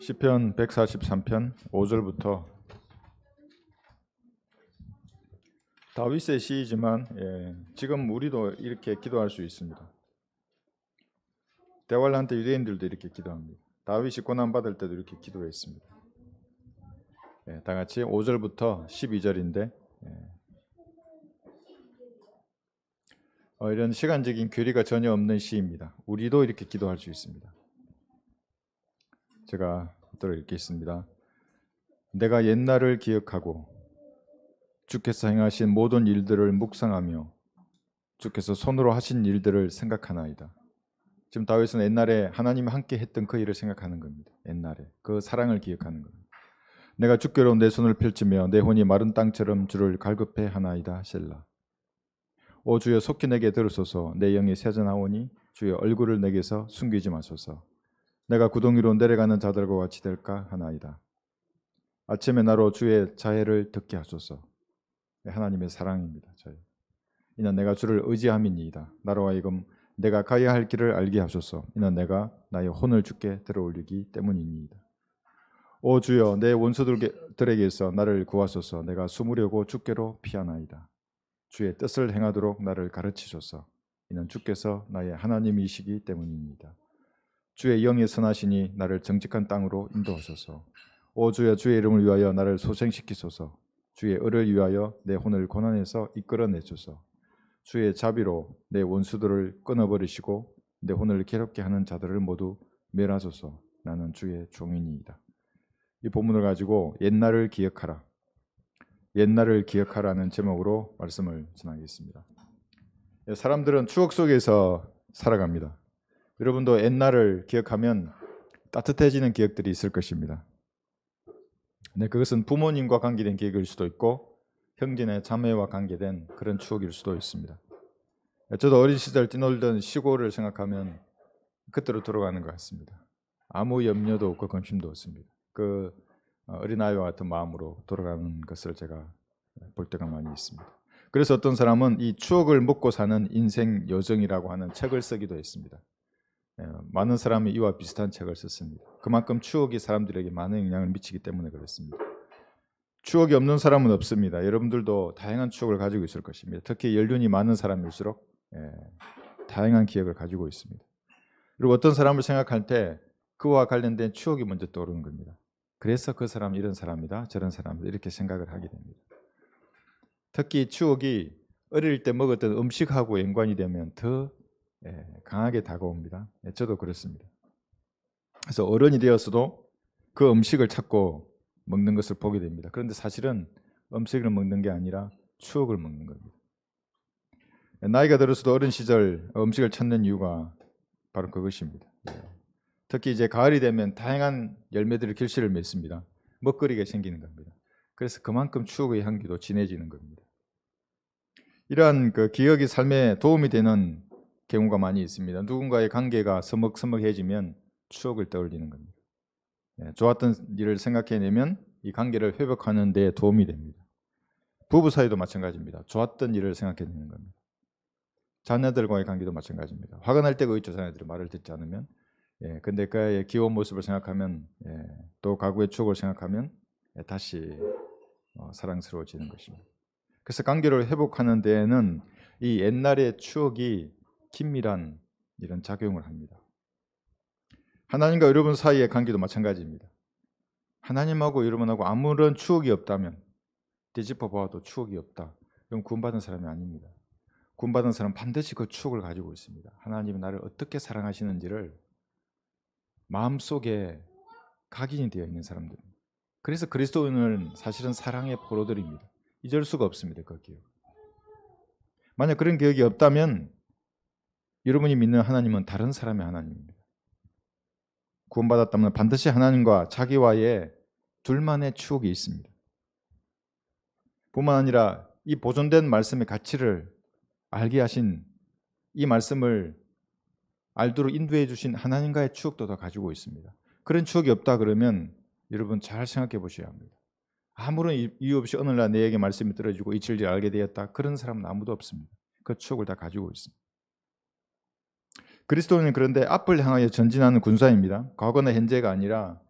시편 143편 5절부터 다윗의 시이지만 지금 우리도 이렇게 기도할 수 있습니다. 대활란 때 유대인들도 이렇게 기도합니다. 다윗이 고난받을 때도 이렇게 기도했습니다. 다 같이 5절부터 12절인데 이런 시간적인 괴리가 전혀 없는 시입니다. 우리도 이렇게 기도할 수 있습니다. 제가 읽겠습니다. 내가 옛날을 기억하고 주께서 행하신 모든 일들을 묵상하며 주께서 손으로 하신 일들을 생각하나이다. 지금 다윗은 옛날에 하나님이 함께 했던 그 일을 생각하는 겁니다. 옛날에 그 사랑을 기억하는 겁니다. 내가 주께로 내 손을 펼치며 내 혼이 마른 땅처럼 주를 갈급해 하나이다. 셀라. 오 주여 속히 내게 들으소서. 내 영이 세전하오니 주여 얼굴을 내게서 숨기지 마소서. 내가 구덩 위로 내려가는 자들과 같이 될까 하나이다. 아침에 나로 주의 자애를 듣게 하소서. 하나님의 사랑입니다. 이는 내가 주를 의지함이니이다. 나로 하여금 내가 가야 할 길을 알게 하소서. 이는 내가 나의 혼을 주께 들어올리기 때문이니이다. 오 주여 내 원수들에게서 나를 구하소서. 내가 숨으려고 주께로 피하나이다. 주의 뜻을 행하도록 나를 가르치소서. 이는 주께서 나의 하나님이시기 때문입니다. 주의 영이 선하시니 나를 정직한 땅으로 인도하소서. 오 주여 주의 이름을 위하여 나를 소생시키소서. 주의 의를 위하여 내 혼을 고난에서 이끌어내소서. 주의 자비로 내 원수들을 끊어버리시고 내 혼을 괴롭게 하는 자들을 모두 멸하소서. 나는 주의 종이니이다. 이 본문을 가지고 옛날을 기억하라. 옛날을 기억하라는 제목으로 말씀을 전하겠습니다. 사람들은 추억 속에서 살아갑니다. 여러분도 옛날을 기억하면 따뜻해지는 기억들이 있을 것입니다. 그것은 부모님과 관계된 기억일 수도 있고 형제나 자매와 관계된 그런 추억일 수도 있습니다. 저도 어린 시절 뛰놀던 시골을 생각하면 그때로 돌아가는 것 같습니다. 아무 염려도 없고 근심도 없습니다. 그 어린아이와 같은 마음으로 돌아가는 것을 제가 볼 때가 많이 있습니다. 그래서 어떤 사람은 이 추억을 먹고 사는 인생 여정이라고 하는 책을 쓰기도 했습니다. 많은 사람이 이와 비슷한 책을 썼습니다. 그만큼 추억이 사람들에게 많은 영향을 미치기 때문에 그렇습니다. 추억이 없는 사람은 없습니다. 여러분들도 다양한 추억을 가지고 있을 것입니다. 특히 연륜이 많은 사람일수록 다양한 기억을 가지고 있습니다. 그리고 어떤 사람을 생각할 때 그와 관련된 추억이 먼저 떠오르는 겁니다. 그래서 그 사람은 이런 사람이다, 저런 사람이다 이렇게 생각을 하게 됩니다. 특히 추억이 어릴 때 먹었던 음식하고 연관이 되면 더 강하게 다가옵니다. 저도 그렇습니다. 그래서 어른이 되었어도 그 음식을 찾고 먹는 것을 보게 됩니다. 그런데 사실은 음식을 먹는 게 아니라 추억을 먹는 겁니다. 나이가 들어서도 어린 시절 음식을 찾는 이유가 바로 그것입니다. 특히 이제 가을이 되면 다양한 열매들이 결실을 맺습니다. 먹거리가 생기는 겁니다. 그래서 그만큼 추억의 향기도 진해지는 겁니다. 이러한 그 기억이 삶에 도움이 되는 경우가 많이 있습니다. 누군가의 관계가 서먹서먹해지면 추억을 떠올리는 겁니다. 좋았던 일을 생각해내면 이 관계를 회복하는 데 도움이 됩니다. 부부 사이도 마찬가지입니다. 좋았던 일을 생각해내는 겁니다. 자녀들과의 관계도 마찬가지입니다. 화가 날 때가 있죠. 자녀들이 말을 듣지 않으면. 근데 그의 귀여운 모습을 생각하면 또 과거의 추억을 생각하면 다시 사랑스러워지는 것입니다. 그래서 관계를 회복하는 데에는 이 옛날의 추억이 긴밀한 이런 작용을 합니다. 하나님과 여러분 사이의 관계도 마찬가지입니다. 하나님하고 여러분하고 아무런 추억이 없다면 되짚어 보아도 추억이 없다. 그럼 구원받은 사람이 아닙니다. 구원받은 사람은 반드시 그 추억을 가지고 있습니다. 하나님이 나를 어떻게 사랑하시는지를 마음속에 각인이 되어 있는 사람들입니다. 그래서 그리스도인은 사실은 사랑의 포로들입니다. 잊을 수가 없습니다. 그 기억. 만약 그런 기억이 없다면 여러분이 믿는 하나님은 다른 사람의 하나님입니다. 구원받았다면 반드시 하나님과 자기와의 둘만의 추억이 있습니다. 뿐만 아니라 이 보존된 말씀의 가치를 알게 하신 이 말씀을 알도록 인도해 주신 하나님과의 추억도 다 가지고 있습니다. 그런 추억이 없다 그러면 여러분 잘 생각해 보셔야 합니다. 아무런 이유 없이 어느 날 내게 말씀이 떨어지고 이 진리를 알게 되었다. 그런 사람은 아무도 없습니다. 그 추억을 다 가지고 있습니다. 그리스도인은 그런데 앞을 향하여 전진하는 군사입니다. 과거나 현재가 아니라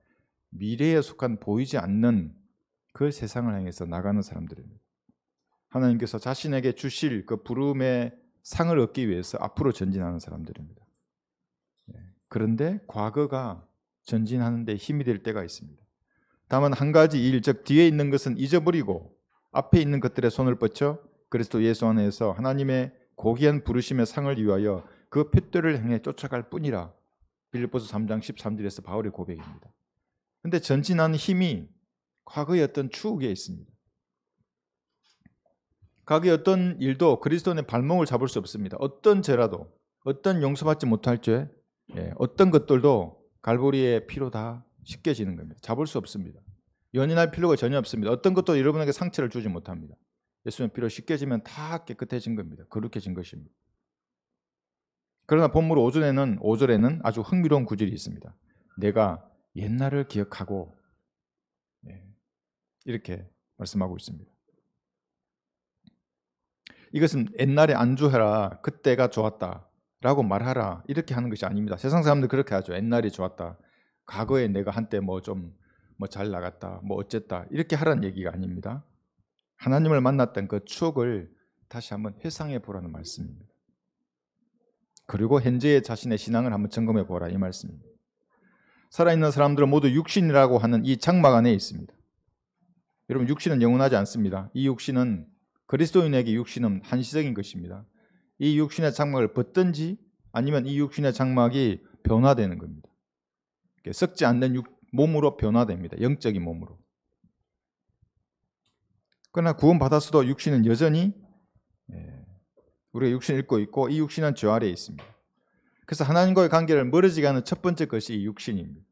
미래에 속한 보이지 않는 그 세상을 향해서 나가는 사람들입니다. 하나님께서 자신에게 주실 그 부름의 상을 얻기 위해서 앞으로 전진하는 사람들입니다. 그런데 과거가 전진하는 데 힘이 될 때가 있습니다. 다만 한 가지 일, 즉 뒤에 있는 것은 잊어버리고 앞에 있는 것들에 손을 뻗쳐 그리스도 예수 안에서 하나님의 고귀한 부르심의 상을 위하여 그 푯대를 향해 쫓아갈 뿐이라. 빌립보서 3장 13절에서 바울의 고백입니다. 그런데 전진하는 힘이 과거의 어떤 추억에 있습니다. 과거의 어떤 일도 그리스도인의 발목을 잡을 수 없습니다. 어떤 죄라도, 어떤 용서받지 못할 죄, 어떤 것들도 갈보리의 피로 다 씻겨지는 겁니다. 잡을 수 없습니다. 연연할 필요가 전혀 없습니다. 어떤 것도 여러분에게 상처를 주지 못합니다. 예수님의 피로 씻겨지면 다 깨끗해진 겁니다. 거룩해진 것입니다. 그러나 본문 5절에는 아주 흥미로운 구절이 있습니다. 내가 옛날을 기억하고, 이렇게 말씀하고 있습니다. 이것은 옛날에 안주해라, 그때가 좋았다 라고 말하라, 이렇게 하는 것이 아닙니다. 세상 사람들 그렇게 하죠. 옛날이 좋았다, 과거에 내가 한때 잘 나갔다, 어쨌다, 이렇게 하라는 얘기가 아닙니다. 하나님을 만났던 그 추억을 다시 한번 회상해 보라는 말씀입니다. 그리고 현재의 자신의 신앙을 한번 점검해 보라, 이 말씀입니다. 살아있는 사람들은 모두 육신이라고 하는 이 장막 안에 있습니다. 여러분, 육신은 영원하지 않습니다. 이 육신은, 그리스도인에게 육신은 한시적인 것입니다. 이 육신의 장막을 벗든지 아니면 이 육신의 장막이 변화되는 겁니다. 썩지 않는 몸으로 변화됩니다. 영적인 몸으로. 그러나 구원받았어도 육신은 여전히 우리가 육신을 입고 있고, 이 육신은 죄 아래에 있습니다. 그래서 하나님과의 관계를 멀어지게 하는 첫 번째 것이 이 육신입니다.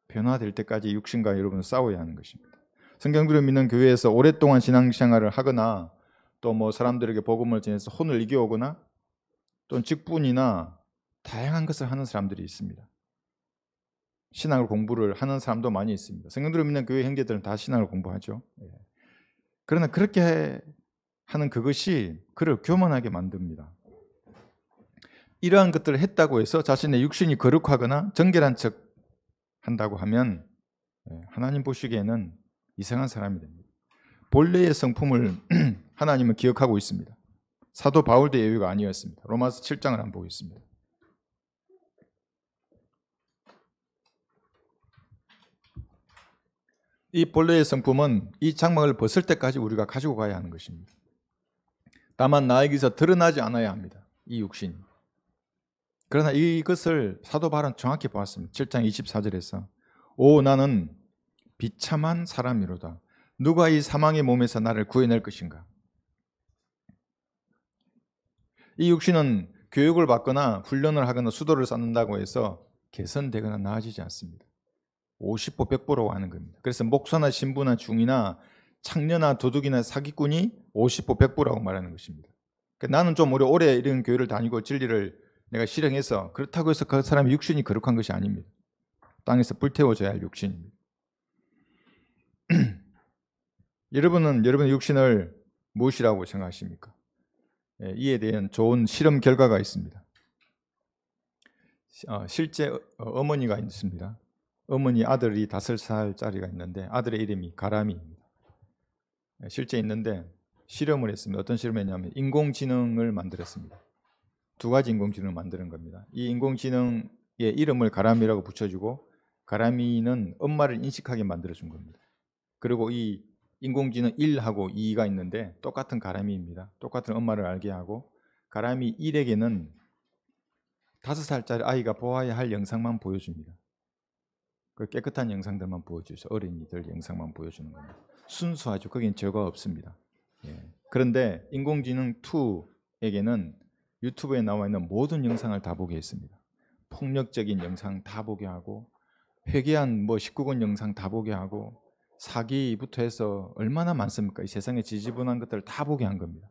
변화될 때까지 육신과 여러분은 싸워야 하는 것입니다. 성경들을 믿는 교회에서 오랫동안 신앙생활을 하거나 또 사람들에게 복음을 전해서 혼을 이겨오거나 또는 직분이나 다양한 것을 하는 사람들이 있습니다. 신앙을 공부를 하는 사람도 많이 있습니다. 성경들을 믿는 교회 형제들은 다 신앙을 공부하죠. 그러나 그렇게 하는 그것이 그를 교만하게 만듭니다. 이러한 것들을 했다고 해서 자신의 육신이 거룩하거나 정결한 척 한다고 하면 하나님 보시기에는 이상한 사람이 됩니다. 본래의 성품을 하나님은 기억하고 있습니다. 사도 바울도 예외가 아니었습니다. 로마서 7장을 한번 보겠습니다. 이 본래의 성품은 이 장막을 벗을 때까지 우리가 가지고 가야 하는 것입니다. 다만 나에게서 드러나지 않아야 합니다. 이 육신이. 그러나 이것을 사도 바울은 정확히 보았습니다. 7장 24절에서 오, 나는 비참한 사람이로다. 누가 이 사망의 몸에서 나를 구해낼 것인가? 이 육신은 교육을 받거나 훈련을 하거나 수도를 쌓는다고 해서 개선되거나 나아지지 않습니다. 50보 100보라고 하는 겁니다. 그래서 목사나 신부나 중이나 창녀나 도둑이나 사기꾼이 50보 100보라고 말하는 것입니다. 그러니까 나는 좀 오래 이런 교회를 다니고 진리를 내가 실행해서 그렇다고 해서 그 사람의 육신이 거룩한 것이 아닙니다. 땅에서 불태워져야 할 육신입니다. 여러분은 여러분의 육신을 무엇이라고 생각하십니까? 이에 대한 좋은 실험 결과가 있습니다. 실제 어머니가 있습니다. 어머니 아들이 5살짜리가 있는데 아들의 이름이 가람이입니다. 실제 있는데 실험을 했습니다. 어떤 실험을 했냐면 인공지능을 만들었습니다. 2가지 인공지능을 만드는 겁니다. 이 인공지능의 이름을 가람이라고 붙여주고 가람이는 엄마를 인식하게 만들어준 겁니다. 그리고 이 인공지능 1하고 2가 있는데 똑같은 가람이입니다. 똑같은 엄마를 알게 하고 가람이 1에게는 5살짜리 아이가 보아야 할 영상만 보여줍니다. 그 깨끗한 영상들만 보여주죠. 어린이들 영상만 보여주는 겁니다. 순수하죠. 거긴 죄가 없습니다. 그런데 인공지능 2에게는 유튜브에 나와 있는 모든 영상을 다 보게 했습니다. 폭력적인 영상 다 보게 하고 회개한 19권 영상 다 보게 하고 사기부터 해서 얼마나 많습니까? 이 세상에 지지분한 것들을 다 보게 한 겁니다.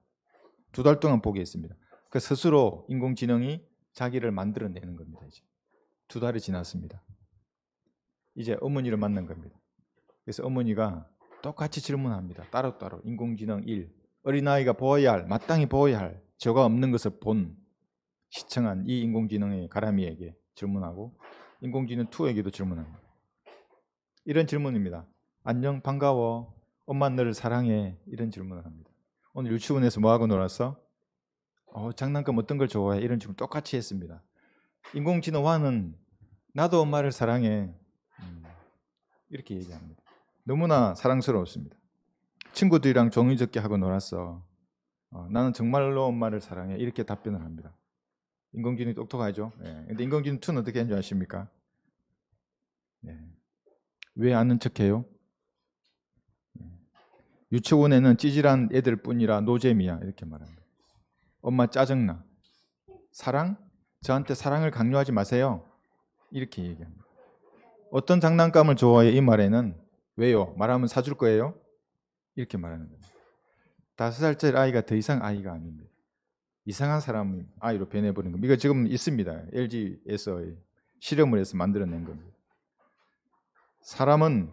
2달 동안 보게 했습니다. 그 스스로 인공지능이 자기를 만들어내는 겁니다. 이제 2달이 지났습니다. 이제 어머니를 만난 겁니다. 그래서 어머니가 똑같이 질문합니다. 따로따로 인공지능 1, 어린아이가 보아야 할, 마땅히 보아야 할 죄가 없는 것을 시청한 이 인공지능의 가람이에게 질문하고 인공지능 2에게도 질문합니다. 이런 질문입니다. 안녕, 반가워. 엄마 너를 사랑해. 이런 질문을 합니다. 오늘 유치원에서 뭐하고 놀았어? 장난감 어떤 걸 좋아해? 이런 질문 똑같이 했습니다. 인공지능화는 나도 엄마를 사랑해. 이렇게 얘기합니다. 너무나 사랑스러웠습니다. 친구들이랑 종이접기 하고 놀았어. 나는 정말로 엄마를 사랑해. 이렇게 답변을 합니다. 인공지능이 똑똑하죠. 근데 인공지능 2는 어떻게 하는 줄 아십니까? 왜 아는 척해요? 유치원에는 찌질한 애들 뿐이라 노잼이야. 이렇게 말합니다. 엄마 짜증나. 사랑? 저한테 사랑을 강요하지 마세요. 이렇게 얘기합니다. 어떤 장난감을 좋아해? 이 말에는 왜요? 말하면 사줄 거예요? 이렇게 말하는 겁니다. 5살짜리 아이가 더 이상 아이가 아닙니다. 이상한 사람 아이로 변해버린 겁니다. 이거 지금 있습니다. LG에서 실험을 해서 만들어낸 겁니다. 사람은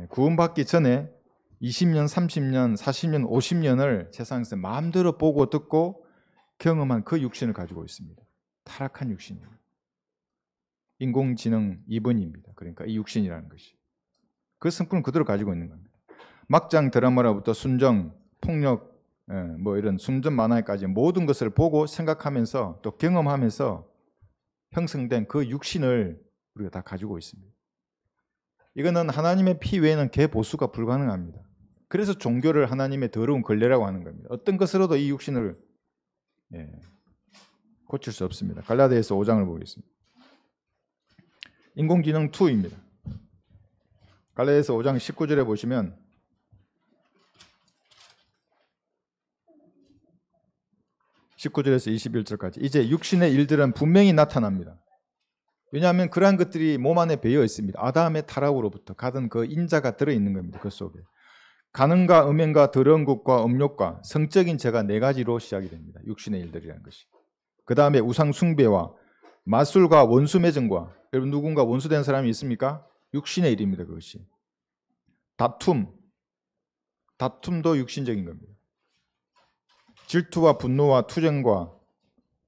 구원받기 전에 20년, 30년, 40년, 50년을 세상에서 마음대로 보고 듣고 경험한 그 육신을 가지고 있습니다. 타락한 육신입니다. 인공지능 2번입니다. 그러니까 이 육신이라는 것이. 그 성품을 그대로 가지고 있는 겁니다. 막장 드라마로부터 순정, 폭력, 이런 순전 만화까지 모든 것을 보고 생각하면서 또 경험하면서 형성된 그 육신을 우리가 다 가지고 있습니다. 이거는 하나님의 피 외에는 개보수가 불가능합니다. 그래서 종교를 하나님의 더러운 걸레라고 하는 겁니다. 어떤 것으로도 이 육신을 고칠 수 없습니다. 갈라디아서 5장을 보겠습니다. 인공지능 2입니다. 갈라디아서 5장 19절에 보시면 19절에서 21절까지 이제 육신의 일들은 분명히 나타납니다. 왜냐하면 그러한 것들이 몸 안에 배어 있습니다. 아담의 타락으로부터 가던 그 인자가 들어있는 겁니다. 그 속에. 간음과 음행과 더러운 것과 음욕과 성적인 죄가 4가지로 시작이 됩니다. 육신의 일들이라는 것이. 그 다음에 우상 숭배와 마술과 원수 매증과, 여러분 누군가 원수된 사람이 있습니까? 육신의 일입니다. 그것이. 다툼도 육신적인 겁니다. 질투와 분노와 투쟁과,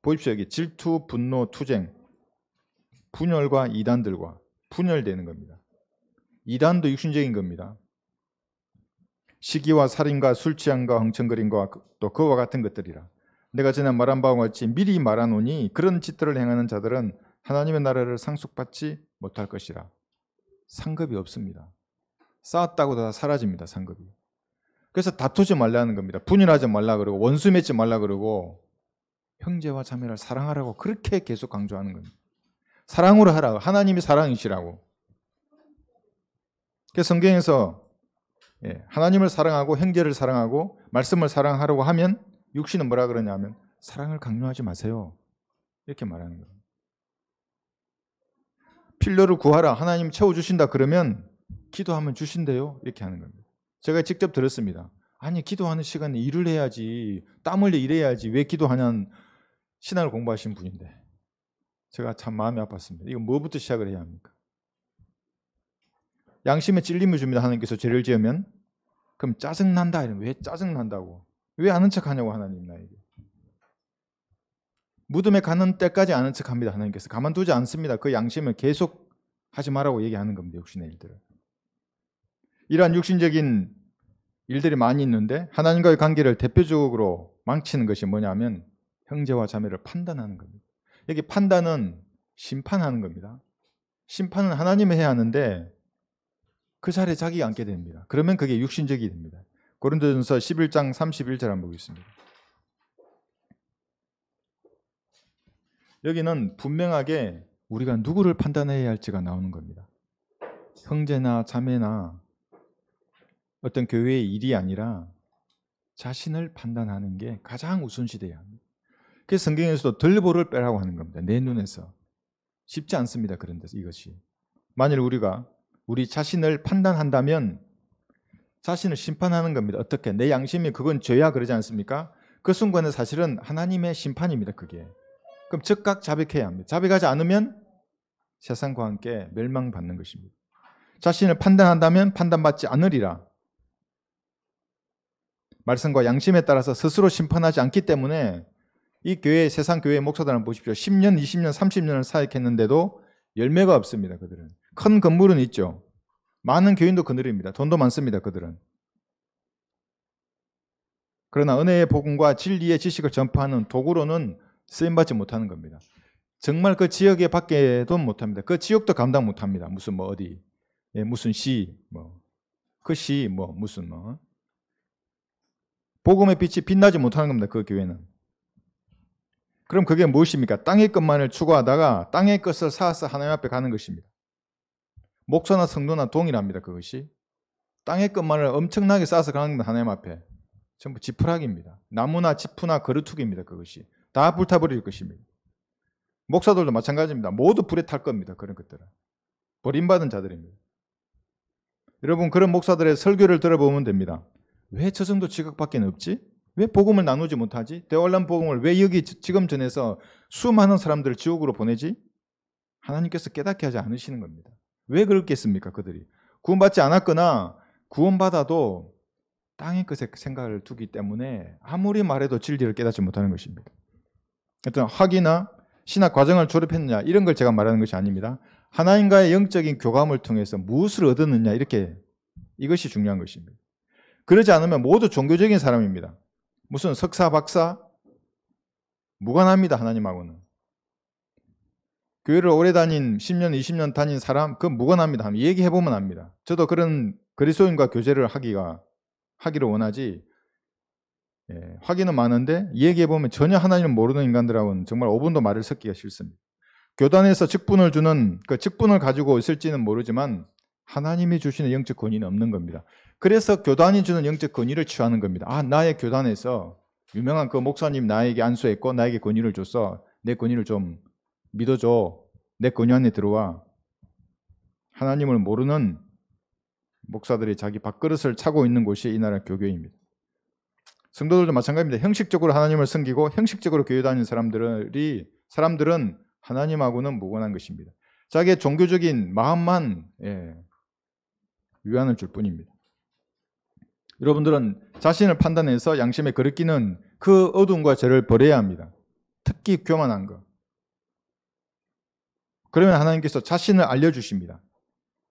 보십시오. 여기 질투, 분노, 투쟁, 분열과 이단들과 분열되는 겁니다. 이단도 육신적인 겁니다. 시기와 살인과 술 취함과 흥청거림과 또 그와 같은 것들이라. 내가 전에 말한 바와 같이 미리 말하노니 그런 짓들을 행하는 자들은 하나님의 나라를 상속받지 못할 것이라. 상급이 없습니다. 쌓았다고 다 사라집니다. 상급이. 그래서 다투지 말라는 겁니다. 분열하지 말라 그러고 원수 맺지 말라 그러고 형제와 자매를 사랑하라고 그렇게 계속 강조하는 겁니다. 사랑으로 하라고. 하나님이 사랑이시라고. 그래서 성경에서 하나님을 사랑하고 형제를 사랑하고 말씀을 사랑하라고 하면 육신은 뭐라 그러냐면 사랑을 강요하지 마세요. 이렇게 말하는 거예요. 필요를 구하라. 하나님 채워주신다 그러면 기도하면 주신대요. 이렇게 하는 겁니다. 제가 직접 들었습니다. 아니 기도하는 시간에 일을 해야지. 땀 흘려 일해야지. 왜 기도하냐는 신학을 공부하신 분인데 제가 참 마음이 아팠습니다. 이거 뭐부터 시작을 해야 합니까? 양심에 찔림을 줍니다. 하나님께서 죄를 지으면. 그럼 짜증난다. 이러면 왜 짜증난다고? 왜 아는 척하냐고 하나님 나에게. 무덤에 가는 때까지 아는 척합니다. 하나님께서. 가만두지 않습니다. 그 양심을 계속 하지 말라고 얘기하는 겁니다. 육신의 일들을. 이러한 육신적인 일들이 많이 있는데 하나님과의 관계를 대표적으로 망치는 것이 뭐냐면 형제와 자매를 판단하는 겁니다. 여기 판단은 심판하는 겁니다. 심판은 하나님이 해야 하는데 그 자리에 자기가 앉게 됩니다. 그러면 그게 육신적이 됩니다. 고린도전서 11장 31절 한번 보겠습니다. 여기는 분명하게 우리가 누구를 판단해야 할지가 나오는 겁니다. 형제나 자매나 어떤 교회의 일이 아니라 자신을 판단하는 게 가장 우선시돼야 합니다. 그래서 성경에서도 들보를 빼라고 하는 겁니다. 내 눈에서. 쉽지 않습니다. 그런데 이것이. 만일 우리가 우리 자신을 판단한다면 자신을 심판하는 겁니다. 어떻게? 내 양심이 그건 죄야 그러지 않습니까? 그 순간에 사실은 하나님의 심판입니다. 그게. 그럼 즉각 자백해야 합니다. 자백하지 않으면 세상과 함께 멸망받는 것입니다. 자신을 판단한다면 판단받지 않으리라. 말씀과 양심에 따라서 스스로 심판하지 않기 때문에 이 교회, 세상 교회 목사들을 보십시오. 10년, 20년, 30년을 사역했는데도 열매가 없습니다. 그들은. 큰 건물은 있죠. 많은 교인도 그늘입니다. 돈도 많습니다. 그들은. 그러나 은혜의 복음과 진리의 지식을 전파하는 도구로는 쓰임받지 못하는 겁니다. 정말 그 지역에 밖에도 못합니다. 그 지역도 감당 못합니다. 무슨 뭐 어디 무슨 시 뭐 그 시 뭐 무슨 뭐 복음의 빛이 빛나지 못하는 겁니다. 그 교회는. 그럼 그게 무엇입니까? 땅의 것만을 추구하다가 땅의 것을 쌓아서 하나님 앞에 가는 것입니다. 목사나 성도나 동일합니다. 그것이. 땅의 것만을 엄청나게 쌓아서 가는 겁니다. 하나님 앞에. 전부 지푸라기입니다. 나무나 지푸나 거루투기입니다. 그것이. 다 불타버릴 것입니다. 목사들도 마찬가지입니다. 모두 불에 탈 겁니다. 그런 것들은. 버림받은 자들입니다. 여러분 그런 목사들의 설교를 들어보면 됩니다. 왜 저 정도 지각밖에 없지? 왜 복음을 나누지 못하지? 대환란 복음을 왜 여기 지금 전해서 수많은 사람들을 지옥으로 보내지? 하나님께서 깨닫게 하지 않으시는 겁니다. 왜 그렇겠습니까? 그들이 구원받지 않았거나 구원받아도 땅의 것에 생각을 두기 때문에 아무리 말해도 진리를 깨닫지 못하는 것입니다. 어떤 학위나 신학 과정을 졸업했느냐 이런 걸 제가 말하는 것이 아닙니다. 하나님과의 영적인 교감을 통해서 무엇을 얻었느냐 이것이 중요한 것입니다. 그러지 않으면 모두 종교적인 사람입니다. 무슨 석사, 박사 무관합니다. 하나님하고는. 교회를 오래 다닌 10년, 20년 다닌 사람 그건 무관합니다. 얘기해보면 압니다. 저도 그런 그리스도인과 교제를 하기를 원하지 확인은 많은데 얘기해보면 전혀 하나님을 모르는 인간들하고는 정말 5분도 말을 섞기가 싫습니다. 교단에서 직분을 주는 그 직분을 가지고 있을지는 모르지만 하나님이 주시는 영적 권위는 없는 겁니다. 그래서 교단이 주는 영적 권위를 취하는 겁니다. 아, 나의 교단에서 유명한 그 목사님 나에게 안수했고 나에게 권위를 줬어. 내 권위를 좀 믿어줘. 내 권위 안에 들어와. 하나님을 모르는 목사들이 자기 밥그릇을 차고 있는 곳이 이 나라 교교입니다. 성도들도 마찬가지입니다. 형식적으로 하나님을 섬기고 형식적으로 교회 다니는 사람들은 하나님하고는 무관한 것입니다. 자기의 종교적인 마음만 위안을 줄 뿐입니다. 여러분들은 자신을 판단해서 양심에 거리끼는 그 어둠과 죄를 버려야 합니다. 특히 교만한 것. 그러면 하나님께서 자신을 알려주십니다.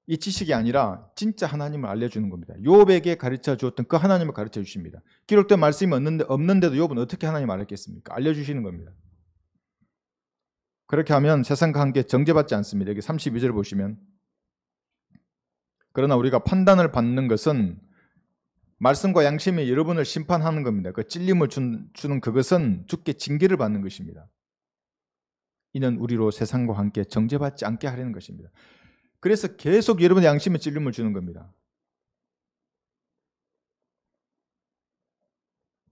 이 지식이 아니라 진짜 하나님을 알려주는 겁니다. 욥에게 가르쳐 주었던 그 하나님을 가르쳐 주십니다. 기록된 말씀이 없는데도 욥은 어떻게 하나님을 알았겠습니까? 알려주시는 겁니다. 그렇게 하면 세상과 함께 정죄받지 않습니다. 여기 32절 보시면 그러나 우리가 판단을 받는 것은 말씀과 양심이 여러분을 심판하는 겁니다. 그 찔림을 주는 그것은 주께 징계를 받는 것입니다. 이는 우리로 세상과 함께 정죄받지 않게 하려는 것입니다. 그래서 계속 여러분의 양심에 찔림을 주는 겁니다.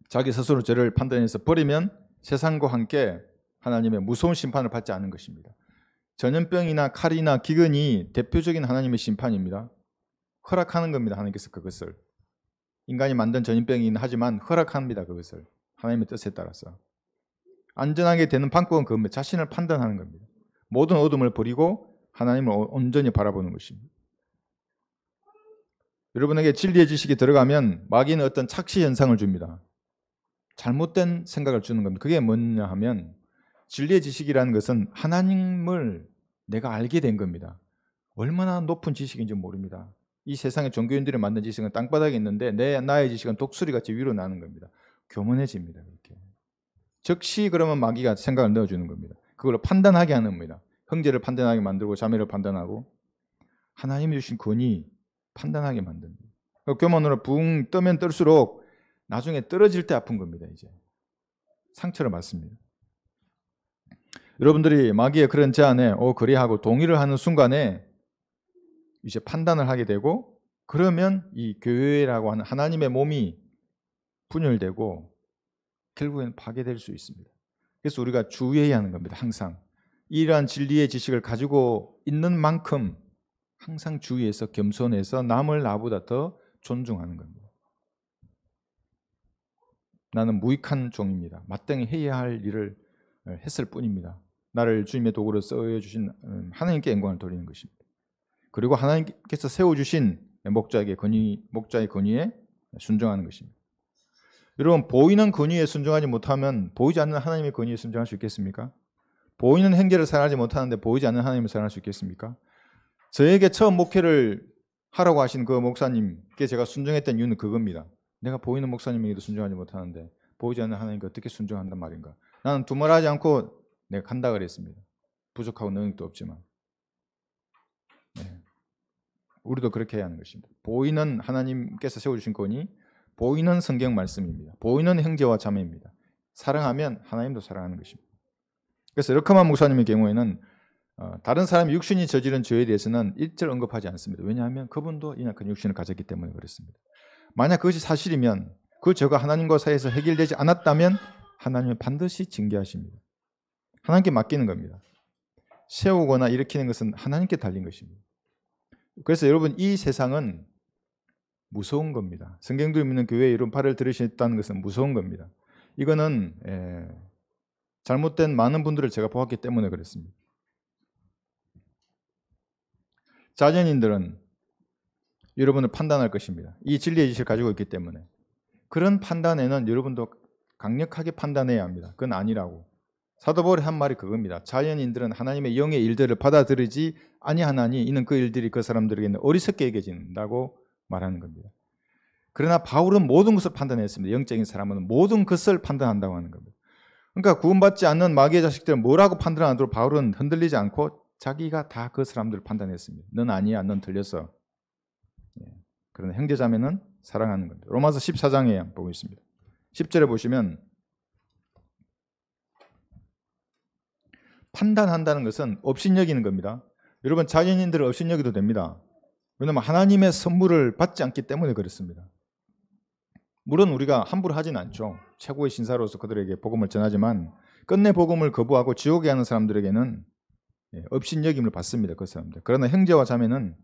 자기 스스로 죄를 판단해서 버리면 세상과 함께 하나님의 무서운 심판을 받지 않은 것입니다. 전염병이나 칼이나 기근이 대표적인 하나님의 심판입니다. 허락하는 겁니다. 하나님께서 그것을. 인간이 만든 전염병이긴 하지만 허락합니다. 그것을. 하나님의 뜻에 따라서. 안전하게 되는 방법은 그겁니다. 자신을 판단하는 겁니다. 모든 어둠을 버리고 하나님을 온전히 바라보는 것입니다. 여러분에게 진리의 지식이 들어가면 마귀는 어떤 착시 현상을 줍니다. 잘못된 생각을 주는 겁니다. 그게 뭐냐 하면 진리의 지식이라는 것은 하나님을 내가 알게 된 겁니다. 얼마나 높은 지식인지 모릅니다. 이 세상의 종교인들이 만든 지식은 땅바닥에 있는데 나의 지식은 독수리같이 위로 나는 겁니다. 교만해집니다. 그렇게. 즉시 그러면 마귀가 생각을 넣어주는 겁니다. 그걸로 판단하게 하는 겁니다. 형제를 판단하게 만들고 자매를 판단하고 하나님이 주신 권위 판단하게 만듭니다. 교만으로 붕 뜨면 뜰수록 나중에 떨어질 때 아픈 겁니다. 이제 상처를 받습니다. 여러분들이 마귀의 그런 제안에 그래 하고 동의를 하는 순간에 이제 판단을 하게 되고 그러면 이 교회라고 하는 하나님의 몸이 분열되고 결국에는 파괴될 수 있습니다. 그래서 우리가 주의해야 하는 겁니다. 항상 이러한 진리의 지식을 가지고 있는 만큼 항상 주의해서 겸손해서 남을 나보다 더 존중하는 겁니다. 나는 무익한 종입니다. 마땅히 해야 할 일을 했을 뿐입니다. 나를 주님의 도구로 써주신 하나님께 영광을 돌리는 것입니다. 그리고 하나님께서 세워주신 목자의 권위에 순종하는 것입니다. 여러분 보이는 권위에 순종하지 못하면 보이지 않는 하나님의 권위에 순종할 수 있겠습니까? 보이는 행제를 사랑하지 못하는데 보이지 않는 하나님을 사랑할 수 있겠습니까? 저에게 처음 목회를 하라고 하신 그 목사님께 제가 순종했던 이유는 그겁니다. 내가 보이는 목사님에게도 순종하지 못하는데 보이지 않는 하나님께 어떻게 순종한단 말인가. 나는 두말하지 않고 내가 간다 그랬습니다. 부족하고 능력도 없지만. 네. 우리도 그렇게 해야 하는 것입니다. 보이는 하나님께서 세워주신 권위, 보이는 성경 말씀입니다. 보이는 형제와 자매입니다. 사랑하면 하나님도 사랑하는 것입니다. 그래서 르크만 목사님의 경우에는 다른 사람이 육신이 저지른 죄에 대해서는 일절 언급하지 않습니다. 왜냐하면 그분도 연약한 육신을 가졌기 때문에 그렇습니다. 만약 그것이 사실이면 그 죄가 하나님과 사이에서 해결되지 않았다면 하나님은 반드시 징계하십니다. 하나님께 맡기는 겁니다. 세우거나 일으키는 것은 하나님께 달린 것입니다. 그래서 여러분 이 세상은 무서운 겁니다. 성경도 믿는 교회에 이런 발을 들으셨다는 것은 무서운 겁니다. 이거는 잘못된 많은 분들을 제가 보았기 때문에 그렇습니다. 자연인들은 여러분을 판단할 것입니다. 이 진리의 지식을 가지고 있기 때문에. 그런 판단에는 여러분도 강력하게 판단해야 합니다. 그건 아니라고. 사도 바울이 한 말이 그겁니다. 자연인들은 하나님의 영의 일들을 받아들이지 아니하나니 이는 그 일들이 그 사람들에게는 어리석게 여겨진다고 말하는 겁니다. 그러나 바울은 모든 것을 판단했습니다. 영적인 사람은 모든 것을 판단한다고 하는 겁니다. 그러니까 구원받지 않는 마귀의 자식들은 뭐라고 판단하도록 바울은 흔들리지 않고 자기가 다 그 사람들을 판단했습니다. 넌 아니야, 넌 틀렸어. 그러나 형제자매는 사랑하는 겁니다. 로마서 14장에 보고 있습니다. 10절에 보시면 판단한다는 것은 업신여기는 겁니다. 여러분 자연인들을 업신여기도 됩니다. 왜냐하면 하나님의 선물을 받지 않기 때문에 그렇습니다. 물론 우리가 함부로 하진 않죠. 최고의 신사로서 그들에게 복음을 전하지만 끝내 복음을 거부하고 지옥에 가는 사람들에게는 업신여김을 받습니다. 그 사람들. 그러나 형제와 자매는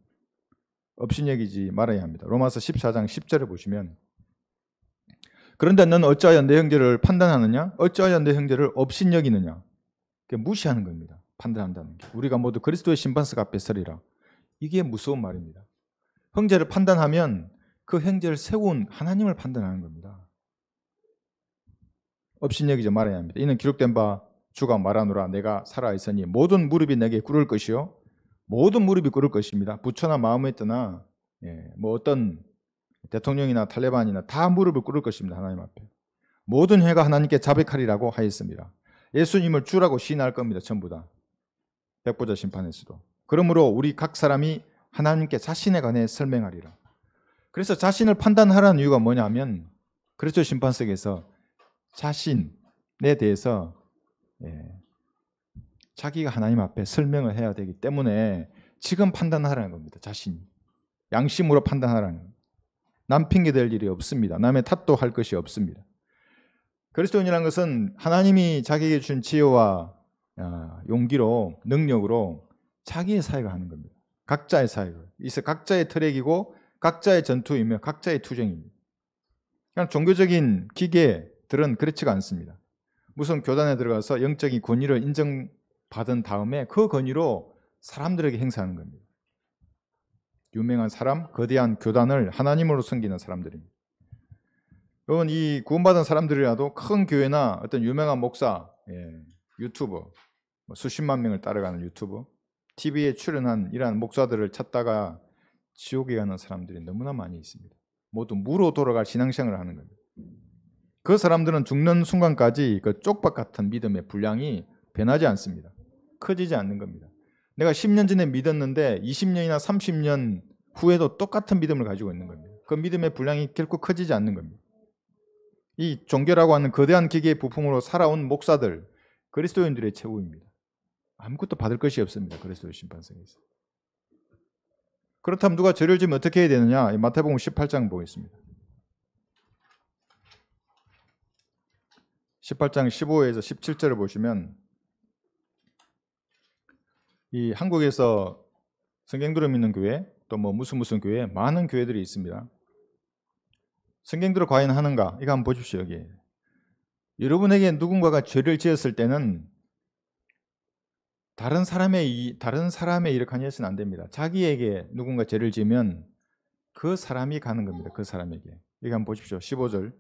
업신여기지 말아야 합니다. 로마서 14장 10절에 보시면 그런데 너는 어찌하여 내 형제를 판단하느냐? 어찌하여 내 형제를 업신여기느냐? 무시하는 겁니다. 판단한다는 게. 우리가 모두 그리스도의 심판석 앞에 서리라. 이게 무서운 말입니다. 형제를 판단하면 그 형제를 세운 하나님을 판단하는 겁니다. 업신여기지 말아야 합니다. 이는 기록된 바 주가 말하노라 내가 살아있으니 모든 무릎이 내게 꿇을 것이요 모든 무릎이 꿇을 것입니다. 부처나 마호메트나 뭐 어떤 대통령이나 탈레반이나 다 무릎을 꿇을 것입니다. 하나님 앞에. 모든 회가 하나님께 자백하리라고 하였습니다. 예수님을 주라고 시인할 겁니다. 전부 다. 백보자 심판에서도. 그러므로 우리 각 사람이 하나님께 자신에 관해 설명하리라. 그래서 자신을 판단하라는 이유가 뭐냐면 그리스도 심판석에서 자신에 대해서 자기가 하나님 앞에 설명을 해야 되기 때문에 지금 판단하라는 겁니다. 자신이. 양심으로 판단하라는 겁니다. 남 핑계 댈 일이 없습니다. 남의 탓도 할 것이 없습니다. 그리스도인이라는 것은 하나님이 자기에게 준 지혜와 용기로 능력으로 자기의 사역을 하는 겁니다. 각자의 사역을. 이서 각자의 트랙이고 각자의 전투이며 각자의 투쟁입니다. 그냥 종교적인 기계들은 그렇지가 않습니다. 무슨 교단에 들어가서 영적인 권위를 인정받은 다음에 그 권위로 사람들에게 행사하는 겁니다. 유명한 사람, 거대한 교단을 하나님으로 섬기는 사람들입니다. 여러분 이 구원받은 사람들이라도 큰 교회나 어떤 유명한 목사, 유튜버, 수십만 명을 따라가는 유튜버, TV에 출연한 이러한 목사들을 찾다가 지옥에 가는 사람들이 너무나 많이 있습니다. 모두 무로 돌아갈 신앙생활을 하는 겁니다. 그 사람들은 죽는 순간까지 그 쪽박 같은 믿음의 분량이 변하지 않습니다. 커지지 않는 겁니다. 내가 10년 전에 믿었는데 20년이나 30년 후에도 똑같은 믿음을 가지고 있는 겁니다. 그 믿음의 분량이 결코 커지지 않는 겁니다. 이 종교라고 하는 거대한 기계의 부품으로 살아온 목사들, 그리스도인들의 최후입니다. 아무것도 받을 것이 없습니다. 그리스도의 심판석에서. 그렇다면 누가 죄를 지으면 어떻게 해야 되느냐? 마태복음 18장 보겠습니다. 18장 15에서 17절을 보시면 이 한국에서 성경들을 믿는 교회 또 뭐 무슨 교회 많은 교회들이 있습니다. 성경들을 과연 하는가? 이거 한번 보십시오. 여기 여러분에게 누군가가 죄를 지었을 때는 다른 사람의 이렇게 해서는 안 됩니다. 자기에게 누군가 죄를 지으면 그 사람이 가는 겁니다. 그 사람에게. 이거 한번 보십시오. 15절.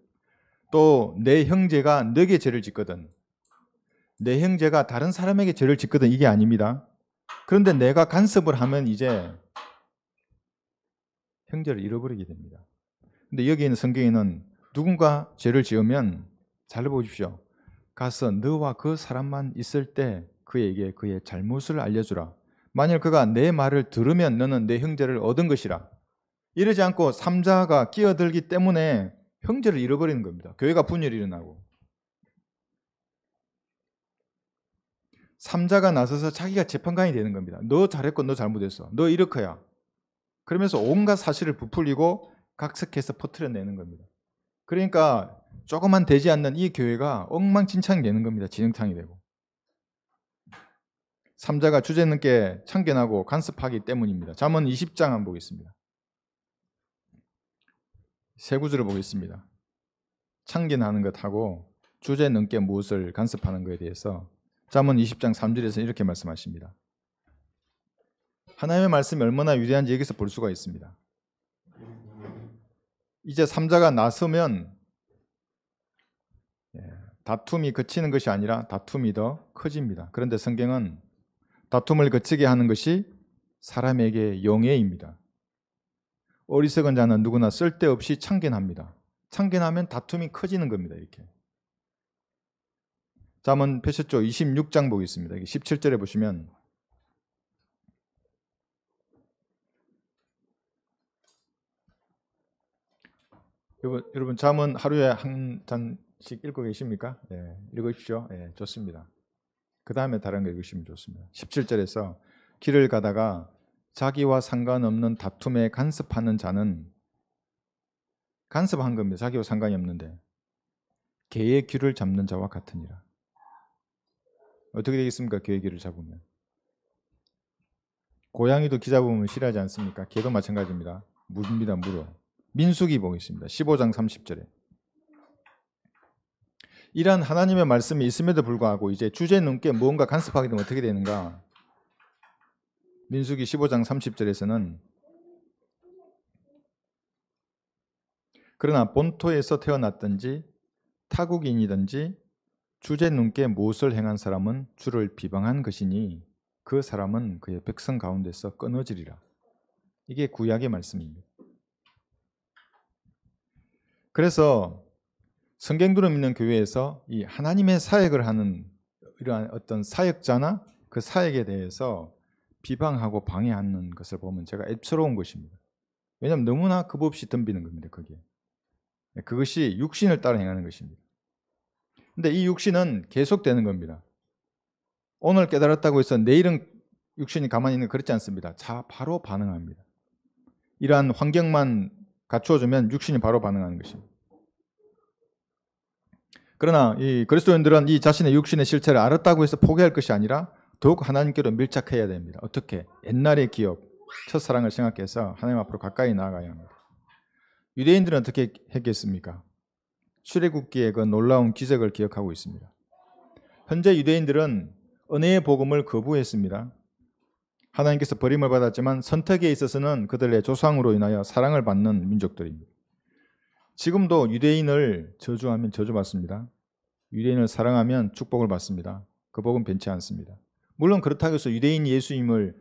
또 내 형제가 너에게 죄를 짓거든. 내 형제가 다른 사람에게 죄를 짓거든. 이게 아닙니다. 그런데 내가 간섭을 하면 이제 형제를 잃어버리게 됩니다. 근데 여기 있는 성경에는 누군가 죄를 지으면 잘 보십시오. 가서 너와 그 사람만 있을 때 그에게 그의 잘못을 알려주라. 만일 그가 내 말을 들으면 너는 내 형제를 얻은 것이라. 이러지 않고 삼자가 끼어들기 때문에 형제를 잃어버리는 겁니다. 교회가 분열이 일어나고. 삼자가 나서서 자기가 재판관이 되는 겁니다. 너 잘했고 너 잘못했어. 너 이렇게야. 그러면서 온갖 사실을 부풀리고 각색해서 퍼뜨려내는 겁니다. 그러니까 조금만 되지 않는 이 교회가 엉망진창이 되는 겁니다. 진흙탕이 되고. 삼자가 주제넘게 참견하고 간섭하기 때문입니다. 잠언 20장 한번 보겠습니다. 세 구절을 보겠습니다. 참견하는 것하고 주제넘게 무엇을 간섭하는 것에 대해서 잠언 20장 3절에서 이렇게 말씀하십니다. 하나님의 말씀이 얼마나 위대한지 여기서 볼 수가 있습니다. 이제 삼자가 나서면 다툼이 그치는 것이 아니라 다툼이 더 커집니다. 그런데 성경은 다툼을 그치게 하는 것이 사람에게 영예입니다. 어리석은 자는 누구나 쓸데없이 참견합니다. 참견하면 다툼이 커지는 겁니다. 이렇게. 잠언 펴셨죠? 26장 보겠습니다. 17절에 보시면 여러분 잠언 하루에 한 잔씩 읽고 계십니까? 예, 읽으십시오. 예, 좋습니다. 그 다음에 다른 거 읽으시면 좋습니다. 17절에서 길을 가다가 자기와 상관없는 다툼에 간섭하는 자는 간섭한 겁니다. 자기와 상관이 없는데 개의 귀를 잡는 자와 같으니라. 어떻게 되겠습니까? 개의 귀를 잡으면. 고양이도 귀 잡으면 싫어하지 않습니까? 개도 마찬가지입니다. 무릅니다. 물어. 민수기 보겠습니다. 15장 30절에. 이러한 하나님의 말씀이 있음에도 불구하고 이제 주제 넘게 무언가 간섭하게 되면 어떻게 되는가? 민수기 15장 30절에서는 그러나 본토에서 태어났든지 타국인이든지 주제 넘게 무엇을 행한 사람은 주를 비방한 것이니 그 사람은 그의 백성 가운데서 끊어지리라. 이게 구약의 말씀입니다. 그래서 성경들을 믿는 교회에서 이 하나님의 사역을 하는 이러한 어떤 사역자나 그 사역에 대해서 비방하고 방해하는 것을 보면 제가 앱스러운 것입니다. 왜냐하면 너무나 겁없이 덤비는 겁니다. 거기에. 그것이 육신을 따라 행하는 것입니다. 근데 이 육신은 계속되는 겁니다. 오늘 깨달았다고 해서 내일은 육신이 가만히 있는 거 그렇지 않습니다. 바로 반응합니다. 이러한 환경만 갖추어주면 육신이 바로 반응하는 것입니다. 그러나 이 그리스도인들은 이 자신의 육신의 실체를 알았다고 해서 포기할 것이 아니라 더욱 하나님께로 밀착해야 됩니다. 어떻게? 옛날의 기억, 첫사랑을 생각해서 하나님 앞으로 가까이 나아가야 합니다. 유대인들은 어떻게 했겠습니까? 출애굽기의 그 놀라운 기적을 기억하고 있습니다. 현재 유대인들은 은혜의 복음을 거부했습니다. 하나님께서 버림을 받았지만 선택에 있어서는 그들의 조상으로 인하여 사랑을 받는 민족들입니다. 지금도 유대인을 저주하면 저주받습니다. 유대인을 사랑하면 축복을 받습니다. 그 복은 변치 않습니다. 물론 그렇다고 해서 유대인 예수님을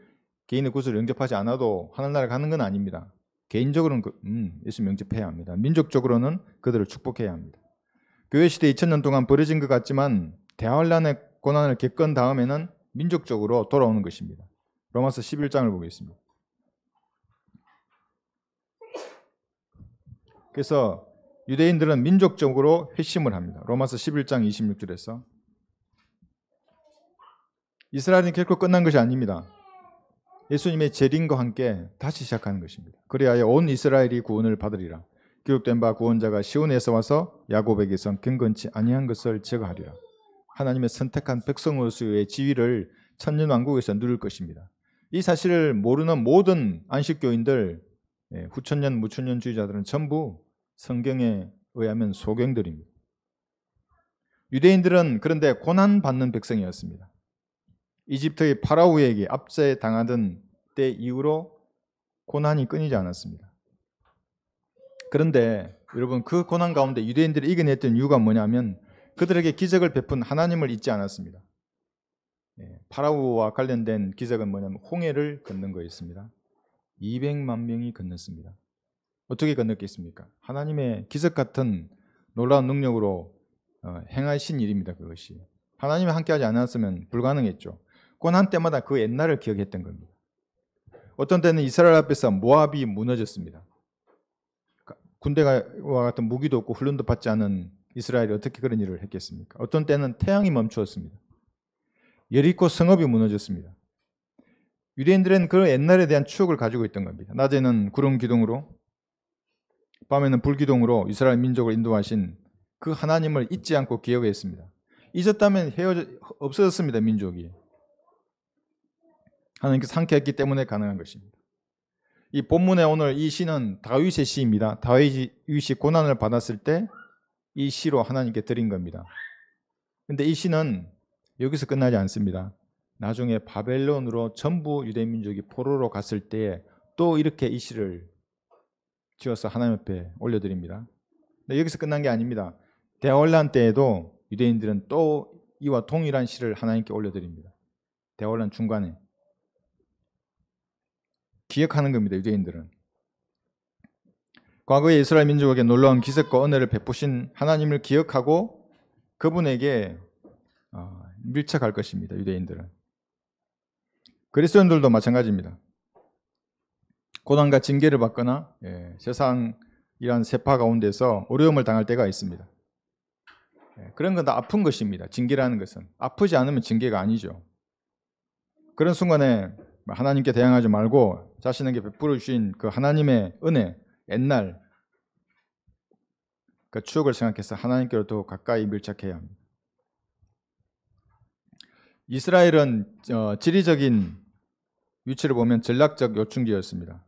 개인의 구속을 영접하지 않아도 하늘나라 가는 건 아닙니다. 개인적으로는 예수 영접해야 합니다. 민족적으로는 그들을 축복해야 합니다. 교회 시대 2000년 동안 버려진 것 같지만 대환란의 고난을 겪은 다음에는 민족적으로 돌아오는 것입니다. 로마서 11장을 보겠습니다. 그래서 유대인들은 민족적으로 회심을 합니다. 로마서 11장 26절에서 이스라엘은 결코 끝난 것이 아닙니다. 예수님의 재림과 함께 다시 시작하는 것입니다. 그리하여 온 이스라엘이 구원을 받으리라. 기록된 바 구원자가 시온에서 와서 야곱에게서 경건치 아니한 것을 제거하리라. 하나님의 선택한 백성으로서의 지위를 천년왕국에서 누릴 것입니다. 이 사실을 모르는 모든 안식교인들, 후천년 무천년주의자들은 전부 성경에 의하면 소경들입니다. 유대인들은 그런데 고난받는 백성이었습니다. 이집트의 파라오에게 압제당하던 때 이후로 고난이 끊이지 않았습니다. 그런데 여러분 그 고난 가운데 유대인들이 이겨냈던 이유가 뭐냐면 그들에게 기적을 베푼 하나님을 잊지 않았습니다. 파라오와 관련된 기적은 뭐냐면 홍해를 걷는 거였습니다. 200만 명이 건넜습니다. 어떻게 건넜겠습니까? 하나님의 기적 같은 놀라운 능력으로 행하신 일입니다. 그것이 하나님이 함께하지 않았으면 불가능했죠. 고난 때마다 그 옛날을 기억했던 겁니다. 어떤 때는 이스라엘 앞에서 모압이 무너졌습니다. 군대와 같은 무기도 없고 훈련도 받지 않은 이스라엘이 어떻게 그런 일을 했겠습니까? 어떤 때는 태양이 멈추었습니다. 여리고 성읍이 무너졌습니다. 유대인들은 그 옛날에 대한 추억을 가지고 있던 겁니다. 낮에는 구름 기둥으로, 밤에는 불 기둥으로 이스라엘 민족을 인도하신 그 하나님을 잊지 않고 기억했습니다. 잊었다면 없어졌습니다. 민족이. 하나님께서 함께했기 때문에 가능한 것입니다. 이 본문의 오늘 이 시는 다윗의 시입니다. 다윗이 고난을 받았을 때 이 시로 하나님께 드린 겁니다. 그런데 이 시는 여기서 끝나지 않습니다. 나중에 바벨론으로 전부 유대 민족이 포로로 갔을 때에 또 이렇게 이 시를 지어서 하나님 앞에 올려드립니다. 근데 여기서 끝난 게 아닙니다. 대환란 때에도 유대인들은 또 이와 동일한 시를 하나님께 올려드립니다. 대환란 중간에 기억하는 겁니다. 유대인들은 과거에 이스라엘 민족에게 놀라운 기적과 은혜를 베푸신 하나님을 기억하고 그분에게 밀착할 것입니다. 유대인들은. 그리스도인들도 마찬가지입니다. 고난과 징계를 받거나 세상이란 세파 가운데서 어려움을 당할 때가 있습니다. 그런 건 다 아픈 것입니다. 징계라는 것은 아프지 않으면 징계가 아니죠. 그런 순간에 하나님께 대항하지 말고 자신에게 베풀어 주신 그 하나님의 은혜, 옛날 그 추억을 생각해서 하나님께로 더 가까이 밀착해야 합니다. 이스라엘은 지리적인 위치를 보면 전략적 요충지였습니다.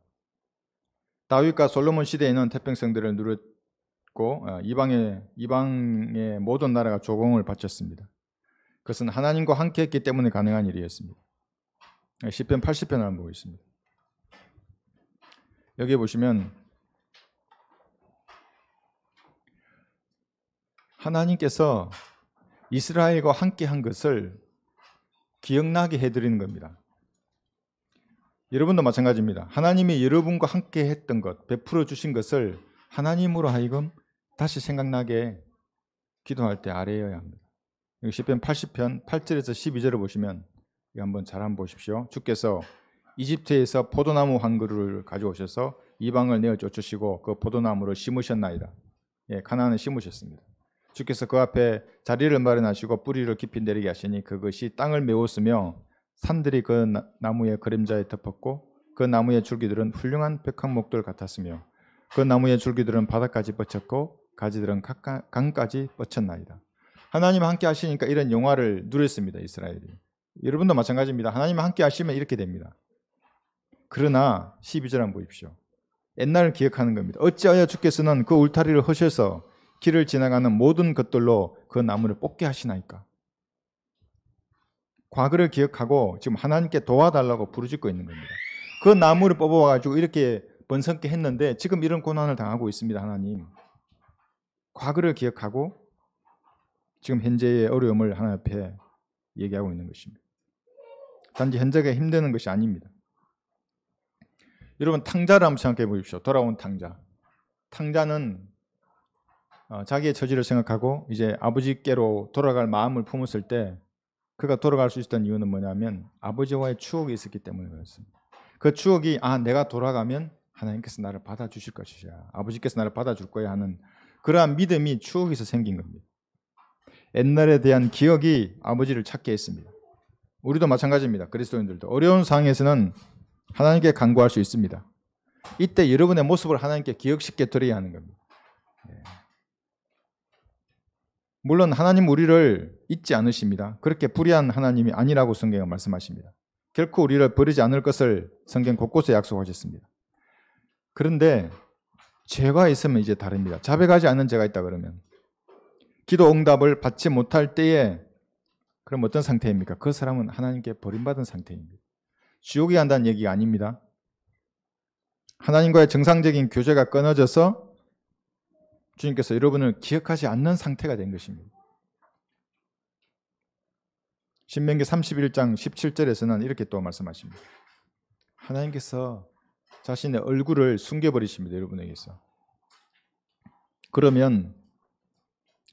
다윗과 솔로몬 시대에는 태평성들을 누렸고 이방의 모든 나라가 조공을 바쳤습니다. 그것은 하나님과 함께했기 때문에 가능한 일이었습니다. 시편 80편을 한번 보겠습니다. 여기 보시면 하나님께서 이스라엘과 함께한 것을 기억나게 해드리는 겁니다. 여러분도 마찬가지입니다. 하나님이 여러분과 함께 했던 것, 베풀어 주신 것을 하나님으로 하여금 다시 생각나게 기도할 때 아뢰어야 합니다. 시편 80편 8절에서 12절을 보시면 이거 한번 잘 한번 보십시오. 주께서 이집트에서 포도나무 한 그루를 가져오셔서 이방을 내어 쫓으시고 그 포도나무를 심으셨나이다. 가나안에 심으셨습니다. 주께서 그 앞에 자리를 마련하시고 뿌리를 깊이 내리게 하시니 그것이 땅을 메웠으며 산들이 그 나무의 그림자에 덮었고 그 나무의 줄기들은 훌륭한 백합목들 같았으며 그 나무의 줄기들은 바닥까지 뻗쳤고 가지들은 강까지 뻗쳤나이다. 하나님 함께 하시니까 이런 영화를 누렸습니다. 이스라엘이. 여러분도 마찬가지입니다. 하나님 함께 하시면 이렇게 됩니다. 그러나 12절 한번 보십시오. 옛날을 기억하는 겁니다. 어찌하여 주께서는 그 울타리를 허셔서 길을 지나가는 모든 것들로 그 나무를 뽑게 하시나이까. 과거를 기억하고 지금 하나님께 도와달라고 부르짖고 있는 겁니다. 그 나무를 뽑아가지고 이렇게 번성케 했는데 지금 이런 고난을 당하고 있습니다. 하나님. 과거를 기억하고 지금 현재의 어려움을 하나님 앞에 얘기하고 있는 것입니다. 단지 현재가 힘드는 것이 아닙니다. 여러분 탕자를 한번 생각해 보십시오. 돌아온 탕자. 탕자는 자기의 처지를 생각하고 이제 아버지께로 돌아갈 마음을 품었을 때 그가 돌아갈 수 있었던 이유는 뭐냐면 아버지와의 추억이 있었기 때문에 그렇습니다. 그 추억이 내가 돌아가면 하나님께서 나를 받아주실 것이야. 아버지께서 나를 받아줄 거야 하는 그러한 믿음이 추억에서 생긴 겁니다. 옛날에 대한 기억이 아버지를 찾게 했습니다. 우리도 마찬가지입니다. 그리스도인들도 어려운 상황에서는 하나님께 간구할 수 있습니다. 이때 여러분의 모습을 하나님께 기억시켜 드려야 하는 겁니다. 물론 하나님 우리를 잊지 않으십니다. 그렇게 불의한 하나님이 아니라고 성경은 말씀하십니다. 결코 우리를 버리지 않을 것을 성경 곳곳에 약속하셨습니다. 그런데 죄가 있으면 이제 다릅니다. 자백하지 않는 죄가 있다 그러면 기도 응답을 받지 못할 때에 그럼 어떤 상태입니까? 그 사람은 하나님께 버림받은 상태입니다. 지옥에 간다는 얘기가 아닙니다. 하나님과의 정상적인 교제가 끊어져서 주님께서 여러분을 기억하지 않는 상태가 된 것입니다. 신명기 31장 17절에서는 이렇게 또 말씀하십니다. 하나님께서 자신의 얼굴을 숨겨버리십니다. 여러분에게서. 그러면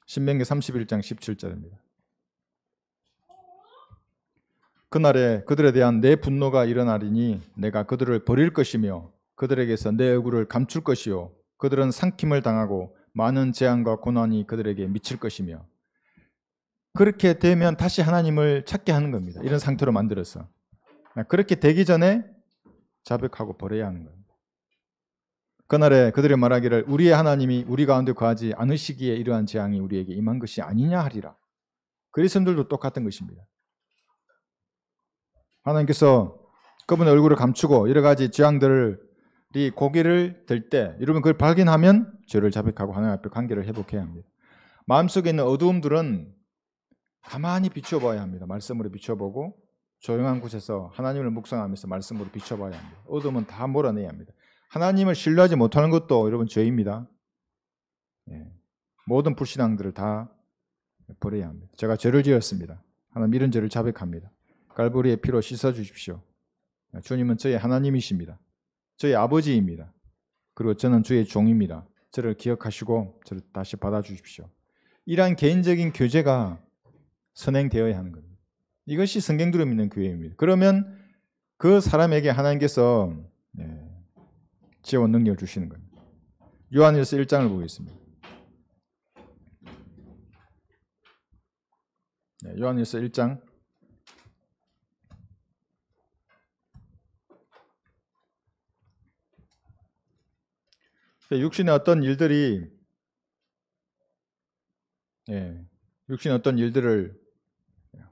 신명기 31장 17절입니다. 그날에 그들에 대한 내 분노가 일어나리니 내가 그들을 버릴 것이며 그들에게서 내 얼굴을 감출 것이요 그들은 상킴을 당하고 많은 재앙과 고난이 그들에게 미칠 것이며 그렇게 되면 다시 하나님을 찾게 하는 겁니다. 이런 상태로 만들어서 그렇게 되기 전에 자백하고 버려야 하는 거예요. 그날에 그들이 말하기를 우리의 하나님이 우리 가운데 거하지 않으시기에 이러한 재앙이 우리에게 임한 것이 아니냐 하리라. 그리스도인들도 똑같은 것입니다. 하나님께서 그분의 얼굴을 감추고 여러 가지 재앙들이 고개를 들 때 여러분 그걸 발견하면 죄를 자백하고 하나님 앞에 관계를 회복해야 합니다. 마음속에 있는 어두움들은 가만히 비춰봐야 합니다. 말씀으로 비춰보고 조용한 곳에서 하나님을 묵상하면서 말씀으로 비춰봐야 합니다. 어둠은 다 몰아내야 합니다. 하나님을 신뢰하지 못하는 것도 여러분 죄입니다. 모든 불신앙들을 다 버려야 합니다. 제가 죄를 지었습니다. 하나님 이런 죄를 자백합니다. 갈보리의 피로 씻어주십시오. 주님은 저의 하나님이십니다. 저의 아버지입니다. 그리고 저는 주의 종입니다. 저를 기억하시고 저를 다시 받아주십시오. 이러한 개인적인 교제가 선행되어야 하는 겁니다. 이것이 성경대로 믿는 교회입니다. 그러면 그 사람에게 하나님께서 지혜와 능력을 주시는 겁니다. 요한일서 1장을 보겠습니다. 요한일서 1장 육신의 어떤 일들이 육신의 어떤 일들을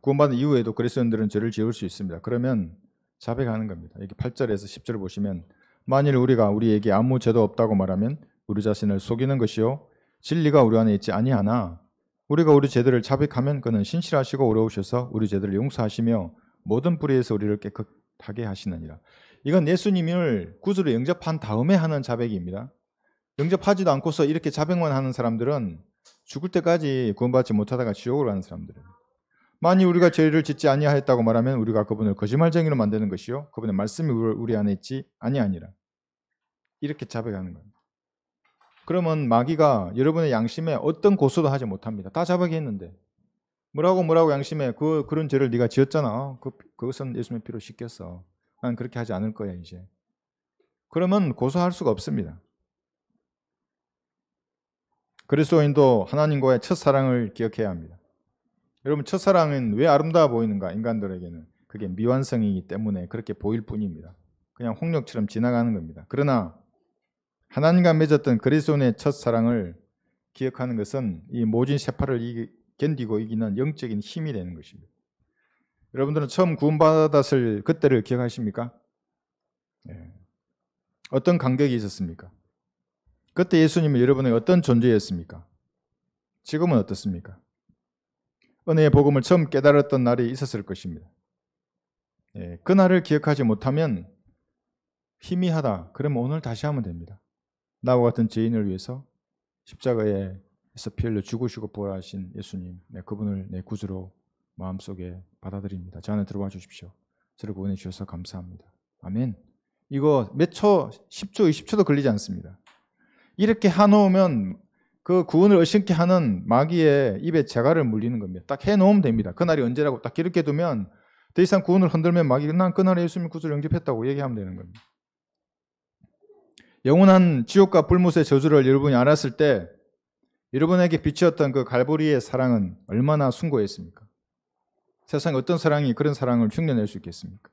구원받은 이후에도 그리스도인들은 죄를 지을 수 있습니다. 그러면 자백하는 겁니다. 여기 8절에서 10절을 보시면 만일 우리가 우리에게 아무 죄도 없다고 말하면 우리 자신을 속이는 것이요 진리가 우리 안에 있지 아니하나 우리가 우리 죄들을 자백하면 그는 신실하시고 의로우셔서 우리 죄들을 용서하시며 모든 불의에서 우리를 깨끗하게 하시느니라. 이건 예수님을 구주로 영접한 다음에 하는 자백입니다. 영접하지도 않고서 이렇게 자백만 하는 사람들은 죽을 때까지 구원받지 못하다가 지옥으로 가는 사람들이에요. 만일 우리가 죄를 짓지 아니하였다고 말하면 우리가 그분을 거짓말쟁이로 만드는 것이요 그분의 말씀이 우리 안에 있지 아니하니라. 이렇게 자백하는 겁니다. 그러면 마귀가 여러분의 양심에 어떤 고소도 하지 못합니다. 다 자백했는데 뭐라고 양심에 그런 죄를 네가 지었잖아. 그것은 예수님의 피로 씻겼어. 난 그렇게 하지 않을 거야 이제. 그러면 고소할 수가 없습니다. 그리스도인도 하나님과의 첫사랑을 기억해야 합니다. 여러분 첫사랑은 왜 아름다워 보이는가? 인간들에게는 그게 미완성이기 때문에 그렇게 보일 뿐입니다. 그냥 홍역처럼 지나가는 겁니다. 그러나 하나님과 맺었던 그리스도인의 첫사랑을 기억하는 것은 이 모진 세파를 견디고 이기는 영적인 힘이 되는 것입니다. 여러분들은 처음 구원받았을 그때를 기억하십니까? 어떤 간격이 있었습니까? 그때 예수님은 여러분에게 어떤 존재였습니까? 지금은 어떻습니까? 은혜의 복음을 처음 깨달았던 날이 있었을 것입니다. 그날을 기억하지 못하면 희미하다. 그러면 오늘 다시 하면 됩니다. 나와 같은 죄인을 위해서 십자가에서 피 흘려 죽으시고 부활하신 예수님, 그분을 내 구주로 마음속에 받아들입니다. 저 안에 들어와 주십시오. 저를 구원해 주셔서 감사합니다. 아멘. 이거 몇 초, 10초, 20초도 걸리지 않습니다. 이렇게 해놓으면 그 구원을 의심케 하는 마귀의 입에 재갈을 물리는 겁니다. 딱 해놓으면 됩니다. 그날이 언제라고 딱 이렇게 두면 더 이상 구원을 흔들면 마귀가 난 그날에 예수님 구주를 영접했다고 얘기하면 되는 겁니다. 영원한 지옥과 불못의 저주를 여러분이 알았을 때 여러분에게 비추었던 그 갈보리의 사랑은 얼마나 숭고했습니까? 세상에 어떤 사랑이 그런 사랑을 흉내낼 수 있겠습니까?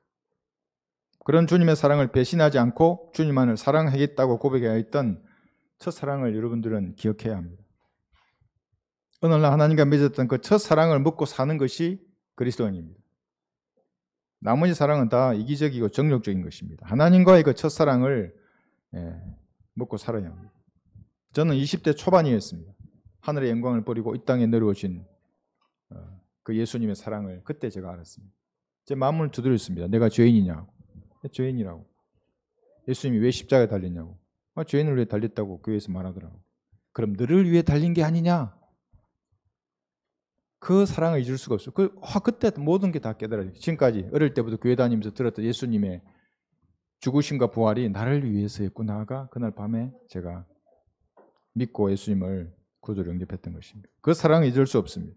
그런 주님의 사랑을 배신하지 않고 주님만을 사랑하겠다고 고백하였던 첫사랑을 여러분들은 기억해야 합니다. 오늘날 하나님과 맺었던 그 첫사랑을 먹고 사는 것이 그리스도인입니다. 나머지 사랑은 다 이기적이고 정욕적인 것입니다. 하나님과의 그 첫사랑을 먹고 살아야 합니다. 저는 20대 초반이었습니다. 하늘의 영광을 버리고 이 땅에 내려오신 그 예수님의 사랑을 그때 제가 알았습니다. 제 마음을 두드렸습니다. 내가 죄인이냐고. 죄인이라고. 예수님이 왜 십자가에 달렸냐고. 죄인을 위해 달렸다고 교회에서 말하더라고. 그럼 너를 위해 달린 게 아니냐? 그 사랑을 잊을 수가 없어요. 그때 모든 게 다 깨달아요. 지금까지 어릴 때부터 교회 다니면서 들었던 예수님의 죽으심과 부활이 나를 위해서였구나가 그날 밤에 제가 믿고 예수님을 구주로 영접했던 것입니다. 그 사랑은 잊을 수 없습니다.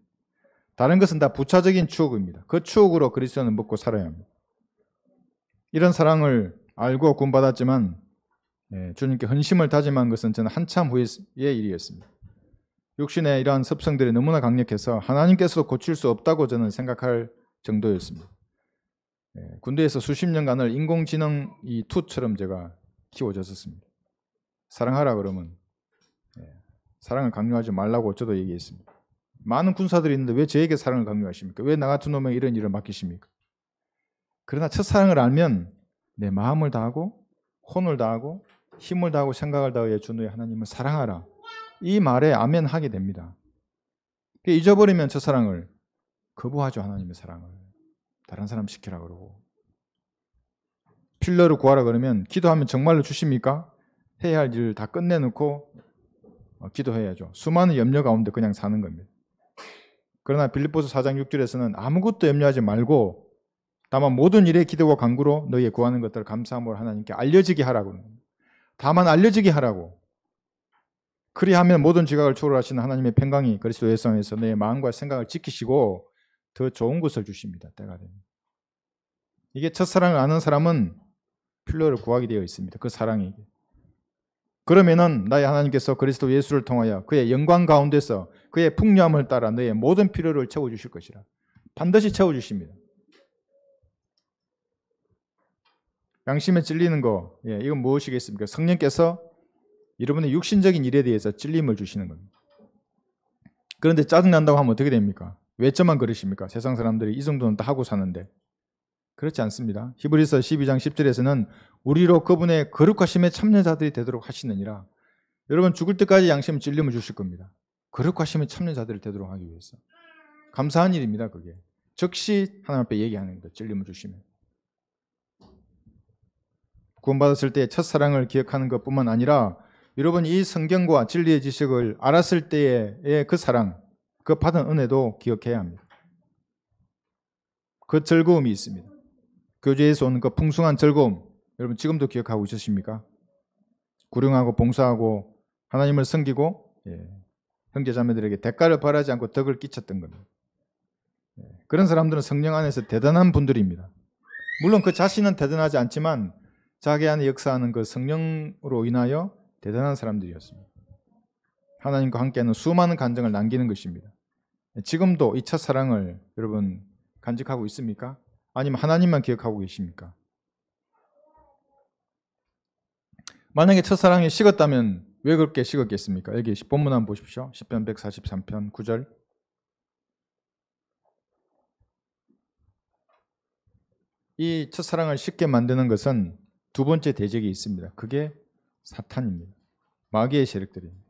다른 것은 다 부차적인 추억입니다. 그 추억으로 그리스도는 먹고 살아야 합니다. 이런 사랑을 알고 구원받았지만 주님께 헌심을 다짐한 것은 저는 한참 후의 일이었습니다. 육신의 이러한 습성들이 너무나 강력해서 하나님께서 고칠 수 없다고 저는 생각할 정도였습니다. 군대에서 수십 년간을 인공지능 이 투처럼 제가 키워졌었습니다. 사랑하라 그러면 사랑을 강요하지 말라고 저도 얘기했습니다. 많은 군사들이 있는데 왜 저에게 사랑을 강요하십니까? 왜 나 같은 놈에게 이런 일을 맡기십니까? 그러나 첫사랑을 알면 내 마음을 다하고 혼을 다하고 힘을 다하고 생각을 다하여 주 너의 하나님을 사랑하라. 이 말에 아멘 하게 됩니다. 잊어버리면 첫사랑을 거부하죠. 하나님의 사랑을. 다른 사람 시키라 그러고. 필러를 구하라 그러면 기도하면 정말로 주십니까? 해야 할 일을 다 끝내놓고 기도해야죠. 수많은 염려 가운데 그냥 사는 겁니다. 그러나 빌립보서 4장 6절에서는 아무것도 염려하지 말고 다만 모든 일에 기도와 간구로 너희의 구하는 것들을 감사함으로 하나님께 알려지게 하라고. 다만 알려지게 하라고. 그리하면 모든 지각을 초월하시는 하나님의 평강이 그리스도 예수 안에서 너의 마음과 생각을 지키시고 더 좋은 것을 주십니다. 때가 되면. 이게 첫사랑을 아는 사람은 필요를 구하게 되어 있습니다. 그 사랑이. 그러면은 나의 하나님께서 그리스도 예수를 통하여 그의 영광 가운데서 그의 풍요함을 따라 너의 모든 필요를 채워주실 것이라. 반드시 채워주십니다. 양심에 찔리는 거, 이건 무엇이겠습니까? 성령께서 여러분의 육신적인 일에 대해서 찔림을 주시는 겁니다. 그런데 짜증난다고 하면 어떻게 됩니까? 왜 저만 그러십니까? 세상 사람들이 이 정도는 다 하고 사는데. 그렇지 않습니다. 히브리서 12장 10절에서는 우리로 그분의 거룩하심에 참여자들이 되도록 하시느니라. 여러분 죽을 때까지 양심 찔림을 주실 겁니다. 거룩하심에 참여자들이 되도록 하기 위해서. 감사한 일입니다. 그게. 즉시 하나님 앞에 얘기하는 겁니다. 찔림을 주시면. 구원받았을 때 첫사랑을 기억하는 것뿐만 아니라 여러분 이 성경과 진리의 지식을 알았을 때의 그 사랑, 그 받은 은혜도 기억해야 합니다. 그 즐거움이 있습니다. 교제에서 오는 그 풍성한 즐거움, 여러분 지금도 기억하고 있으십니까? 구령하고 봉사하고 하나님을 섬기고 형제자매들에게 대가를 바라지 않고 덕을 끼쳤던 겁니다. 그런 사람들은 성령 안에서 대단한 분들입니다. 물론 그 자신은 대단하지 않지만 자기 안에 역사하는 그 성령으로 인하여 대단한 사람들이었습니다. 하나님과 함께하는 수많은 간증을 남기는 것입니다. 지금도 이 첫사랑을 여러분 간직하고 있습니까? 아니면 하나님만 기억하고 계십니까? 만약에 첫사랑이 식었다면 왜 그렇게 식었겠습니까? 여기 본문 한번 보십시오. 시편 143편 9절. 이 첫사랑을 식게 만드는 것은 두 번째 대적이 있습니다. 그게 사탄입니다. 마귀의 세력들입니다.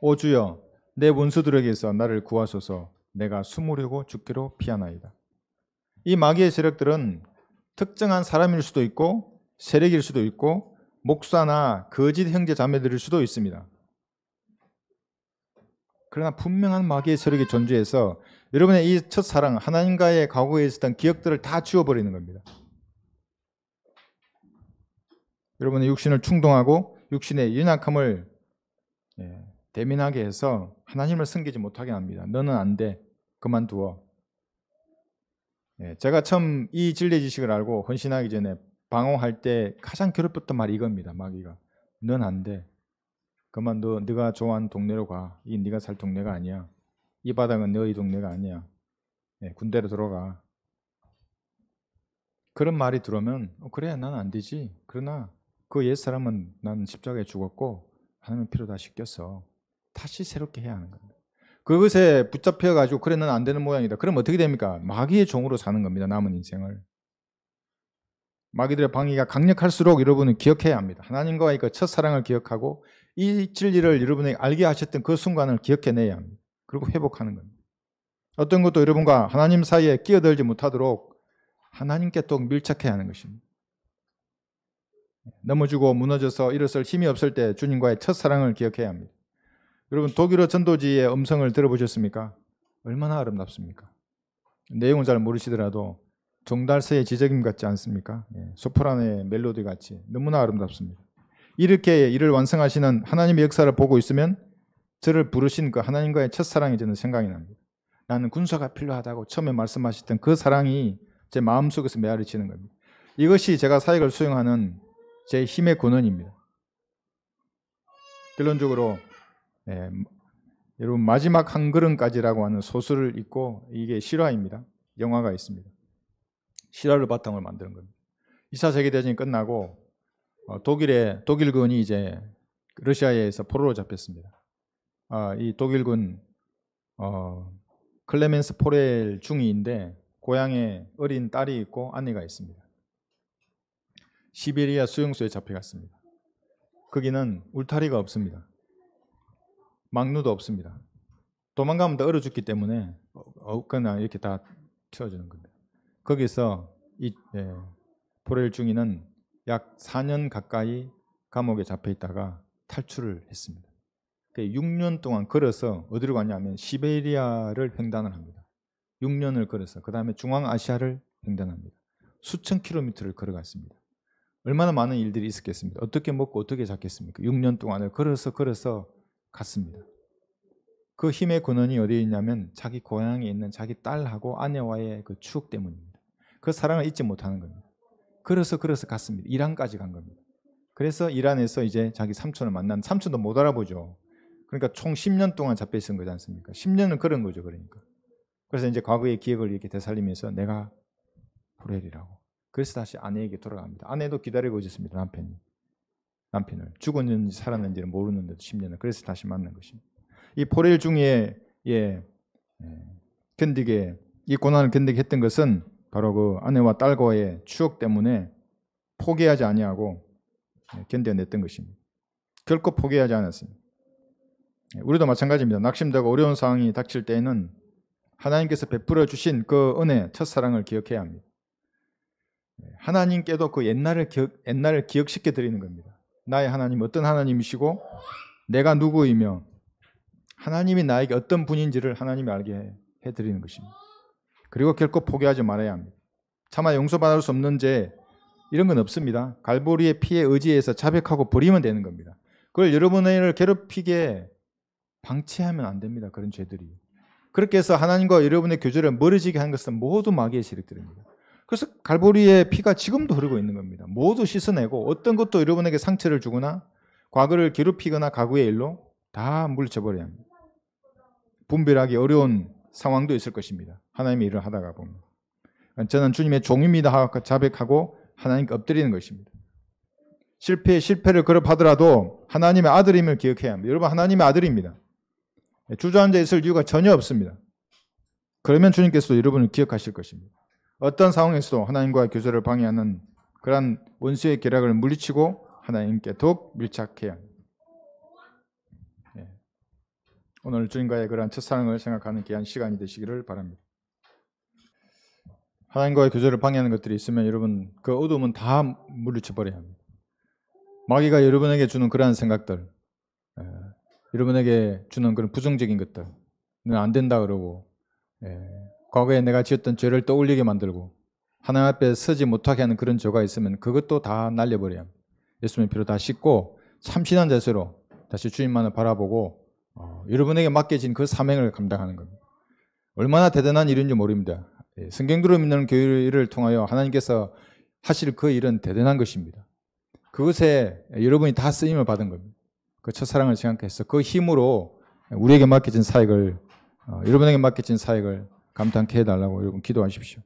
오 주여 내 원수들에게서 나를 구하소서 내가 숨으려고 죽기로 피하나이다. 이 마귀의 세력들은 특정한 사람일 수도 있고 세력일 수도 있고 목사나 거짓 형제 자매들일 수도 있습니다. 그러나 분명한 마귀의 세력이 존재해서 여러분의 이 첫사랑 하나님과의 과거에 있었던 기억들을 다 지워버리는 겁니다. 여러분의 육신을 충동하고 육신의 연약함을 대민하게 해서 하나님을 섬기지 못하게 합니다. 너는 안 돼. 그만두어. 제가 처음 이 진리의 지식을 알고 헌신하기 전에 방황할 때 가장 괴롭혔던 말이 이겁니다. 마귀가. 넌 안 돼. 그만둬. 네가 좋아하는 동네로 가. 이 네가 살 동네가 아니야. 이 바닥은 너희 동네가 아니야. 군대로 들어가. 그런 말이 들어오면 그래 난 안 되지. 그러나 그 옛사람은 나는 십자가에 죽었고 하나님의 피로 다 씻겼어. 다시 새롭게 해야 하는 겁니다. 그것에 붙잡혀가지고 그래 넌 안 되는 모양이다. 그럼 어떻게 됩니까? 마귀의 종으로 사는 겁니다. 남은 인생을. 마귀들의 방해가 강력할수록 여러분은 기억해야 합니다. 하나님과의 그 첫사랑을 기억하고 이 진리를 여러분에게 알게 하셨던 그 순간을 기억해내야 합니다. 그리고 회복하는 겁니다. 어떤 것도 여러분과 하나님 사이에 끼어들지 못하도록 하나님께 또 밀착해야 하는 것입니다. 넘어지고 무너져서 일어설 힘이 없을 때 주님과의 첫사랑을 기억해야 합니다. 여러분 독일어 전도지의 음성을 들어보셨습니까? 얼마나 아름답습니까? 내용은 잘 모르시더라도 종달새의 지저귀 같지 않습니까? 소프라노의 멜로디 같이 너무나 아름답습니다. 이렇게 이를 완성하시는 하나님의 역사를 보고 있으면 저를 부르신 그 하나님과의 첫사랑이 저는 생각이 납니다. 나는 군사가 필요하다고 처음에 말씀하셨던 그 사랑이 제 마음속에서 메아리치는 겁니다. 이것이 제가 사역을 수행하는 제 힘의 근원입니다. 결론적으로 여러분 마지막 한 걸음까지라고 하는 소설을 읽고, 이게 실화입니다. 영화가 있습니다. 실화를 바탕으로 만드는 겁니다. 2차 세계대전이 끝나고 독일군이 이제 러시아에서 포로로 잡혔습니다. 이 독일군 클레멘스 포렐 중위인데 고향에 어린 딸이 있고 아내가 있습니다. 시베리아 수용소에 잡혀갔습니다. 거기는 울타리가 없습니다. 망루도 없습니다. 도망가면 다 얼어 죽기 때문에 그냥 이렇게 다 튀어주는 겁니다. 거기서 이 포렐 중위는 약 4년 가까이 감옥에 잡혀 있다가 탈출을 했습니다. 6년 동안 걸어서 어디로 가냐면 시베리아를 횡단을 합니다. 6년을 걸어서 그 다음에 중앙아시아를 횡단합니다. 수천 킬로미터를 걸어갔습니다. 얼마나 많은 일들이 있었겠습니까? 어떻게 먹고 어떻게 잤겠습니까? 6년 동안을 걸어서 갔습니다. 그 힘의 근원이 어디에 있냐면 자기 고향에 있는 자기 딸하고 아내와의 그 추억 때문입니다. 그 사랑을 잊지 못하는 겁니다. 걸어서 갔습니다. 이란까지 간 겁니다. 그래서 이란에서 이제 자기 삼촌을 만난, 삼촌도 못 알아보죠. 그러니까 총 10년 동안 잡혀 있은 거지 않습니까? 10년을 걸은 거죠. 그러니까. 그래서 이제 과거의 기억을 이렇게 되살리면서 내가 포렐이라고. 그래서 다시 아내에게 돌아갑니다. 아내도 기다리고 있었습니다. 남편을. 죽었는지 살았는지는 모르는데도 10년을. 그래서 다시 만난 것입니다. 이 포렐 중에 이 고난을 견디게 했던 것은 바로 그 아내와 딸과의 추억 때문에 포기하지 아니하고 견뎌냈던 것입니다. 결코 포기하지 않았습니다. 우리도 마찬가지입니다. 낙심되고 어려운 상황이 닥칠 때에는 하나님께서 베풀어 주신 그 은혜, 첫사랑을 기억해야 합니다. 하나님께도 그 옛날을 기억시켜 드리는 겁니다. 나의 하나님 어떤 하나님이시고 내가 누구이며 하나님이 나에게 어떤 분인지를 하나님이 알게 해드리는 것입니다. 그리고 결코 포기하지 말아야 합니다. 차마 용서받을 수 없는 죄 이런 건 없습니다. 갈보리의 피에 의지해서 자백하고 버리면 되는 겁니다. 그걸 여러분을 괴롭히게 방치하면 안 됩니다. 그런 죄들이. 그렇게 해서 하나님과 여러분의 교제를 멀어지게 한 것은 모두 마귀의 세력들입니다. 그래서 갈보리의 피가 지금도 흐르고 있는 겁니다. 모두 씻어내고 어떤 것도 여러분에게 상처를 주거나 과거를 괴롭히거나 과거의 일로 다 물리쳐버려야 합니다. 분별하기 어려운 상황도 있을 것입니다. 하나님의 일을 하다가 보면. 저는 주님의 종입니다 하고 자백하고 하나님께 엎드리는 것입니다. 실패를 거듭하더라도 하나님의 아들임을 기억해야 합니다. 여러분 하나님의 아들입니다. 주저앉아 있을 이유가 전혀 없습니다. 그러면 주님께서도 여러분을 기억하실 것입니다. 어떤 상황에서도 하나님과의 교제를 방해하는 그러한 원수의 계략을 물리치고 하나님께 더욱 밀착해야 합니다. 오늘 주님과의 그러한 첫사랑을 생각하는 귀한 시간이 되시기를 바랍니다. 하나님과의 교제를 방해하는 것들이 있으면 여러분 그 어둠은 다 물리쳐버려야 합니다. 마귀가 여러분에게 주는 그러한 생각들, 여러분에게 주는 그런 부정적인 것들은 안 된다 그러고 과거에 내가 지었던 죄를 떠올리게 만들고 하나님 앞에 서지 못하게 하는 그런 죄가 있으면 그것도 다 날려버려야 합니다. 예수님의 피로 다 씻고 참신한 자세로 다시 주님만을 바라보고 여러분에게 맡겨진 그 사명을 감당하는 겁니다. 얼마나 대단한 일인지 모릅니다. 성경대로 믿는 교회를 통하여 하나님께서 하실 그 일은 대단한 것입니다. 그것에 여러분이 다 쓰임을 받은 겁니다. 그 첫사랑을 생각해서 그 힘으로 우리에게 맡겨진 사역을 여러분에게 맡겨진 사역을 감당케 해달라고 여러분 기도하십시오.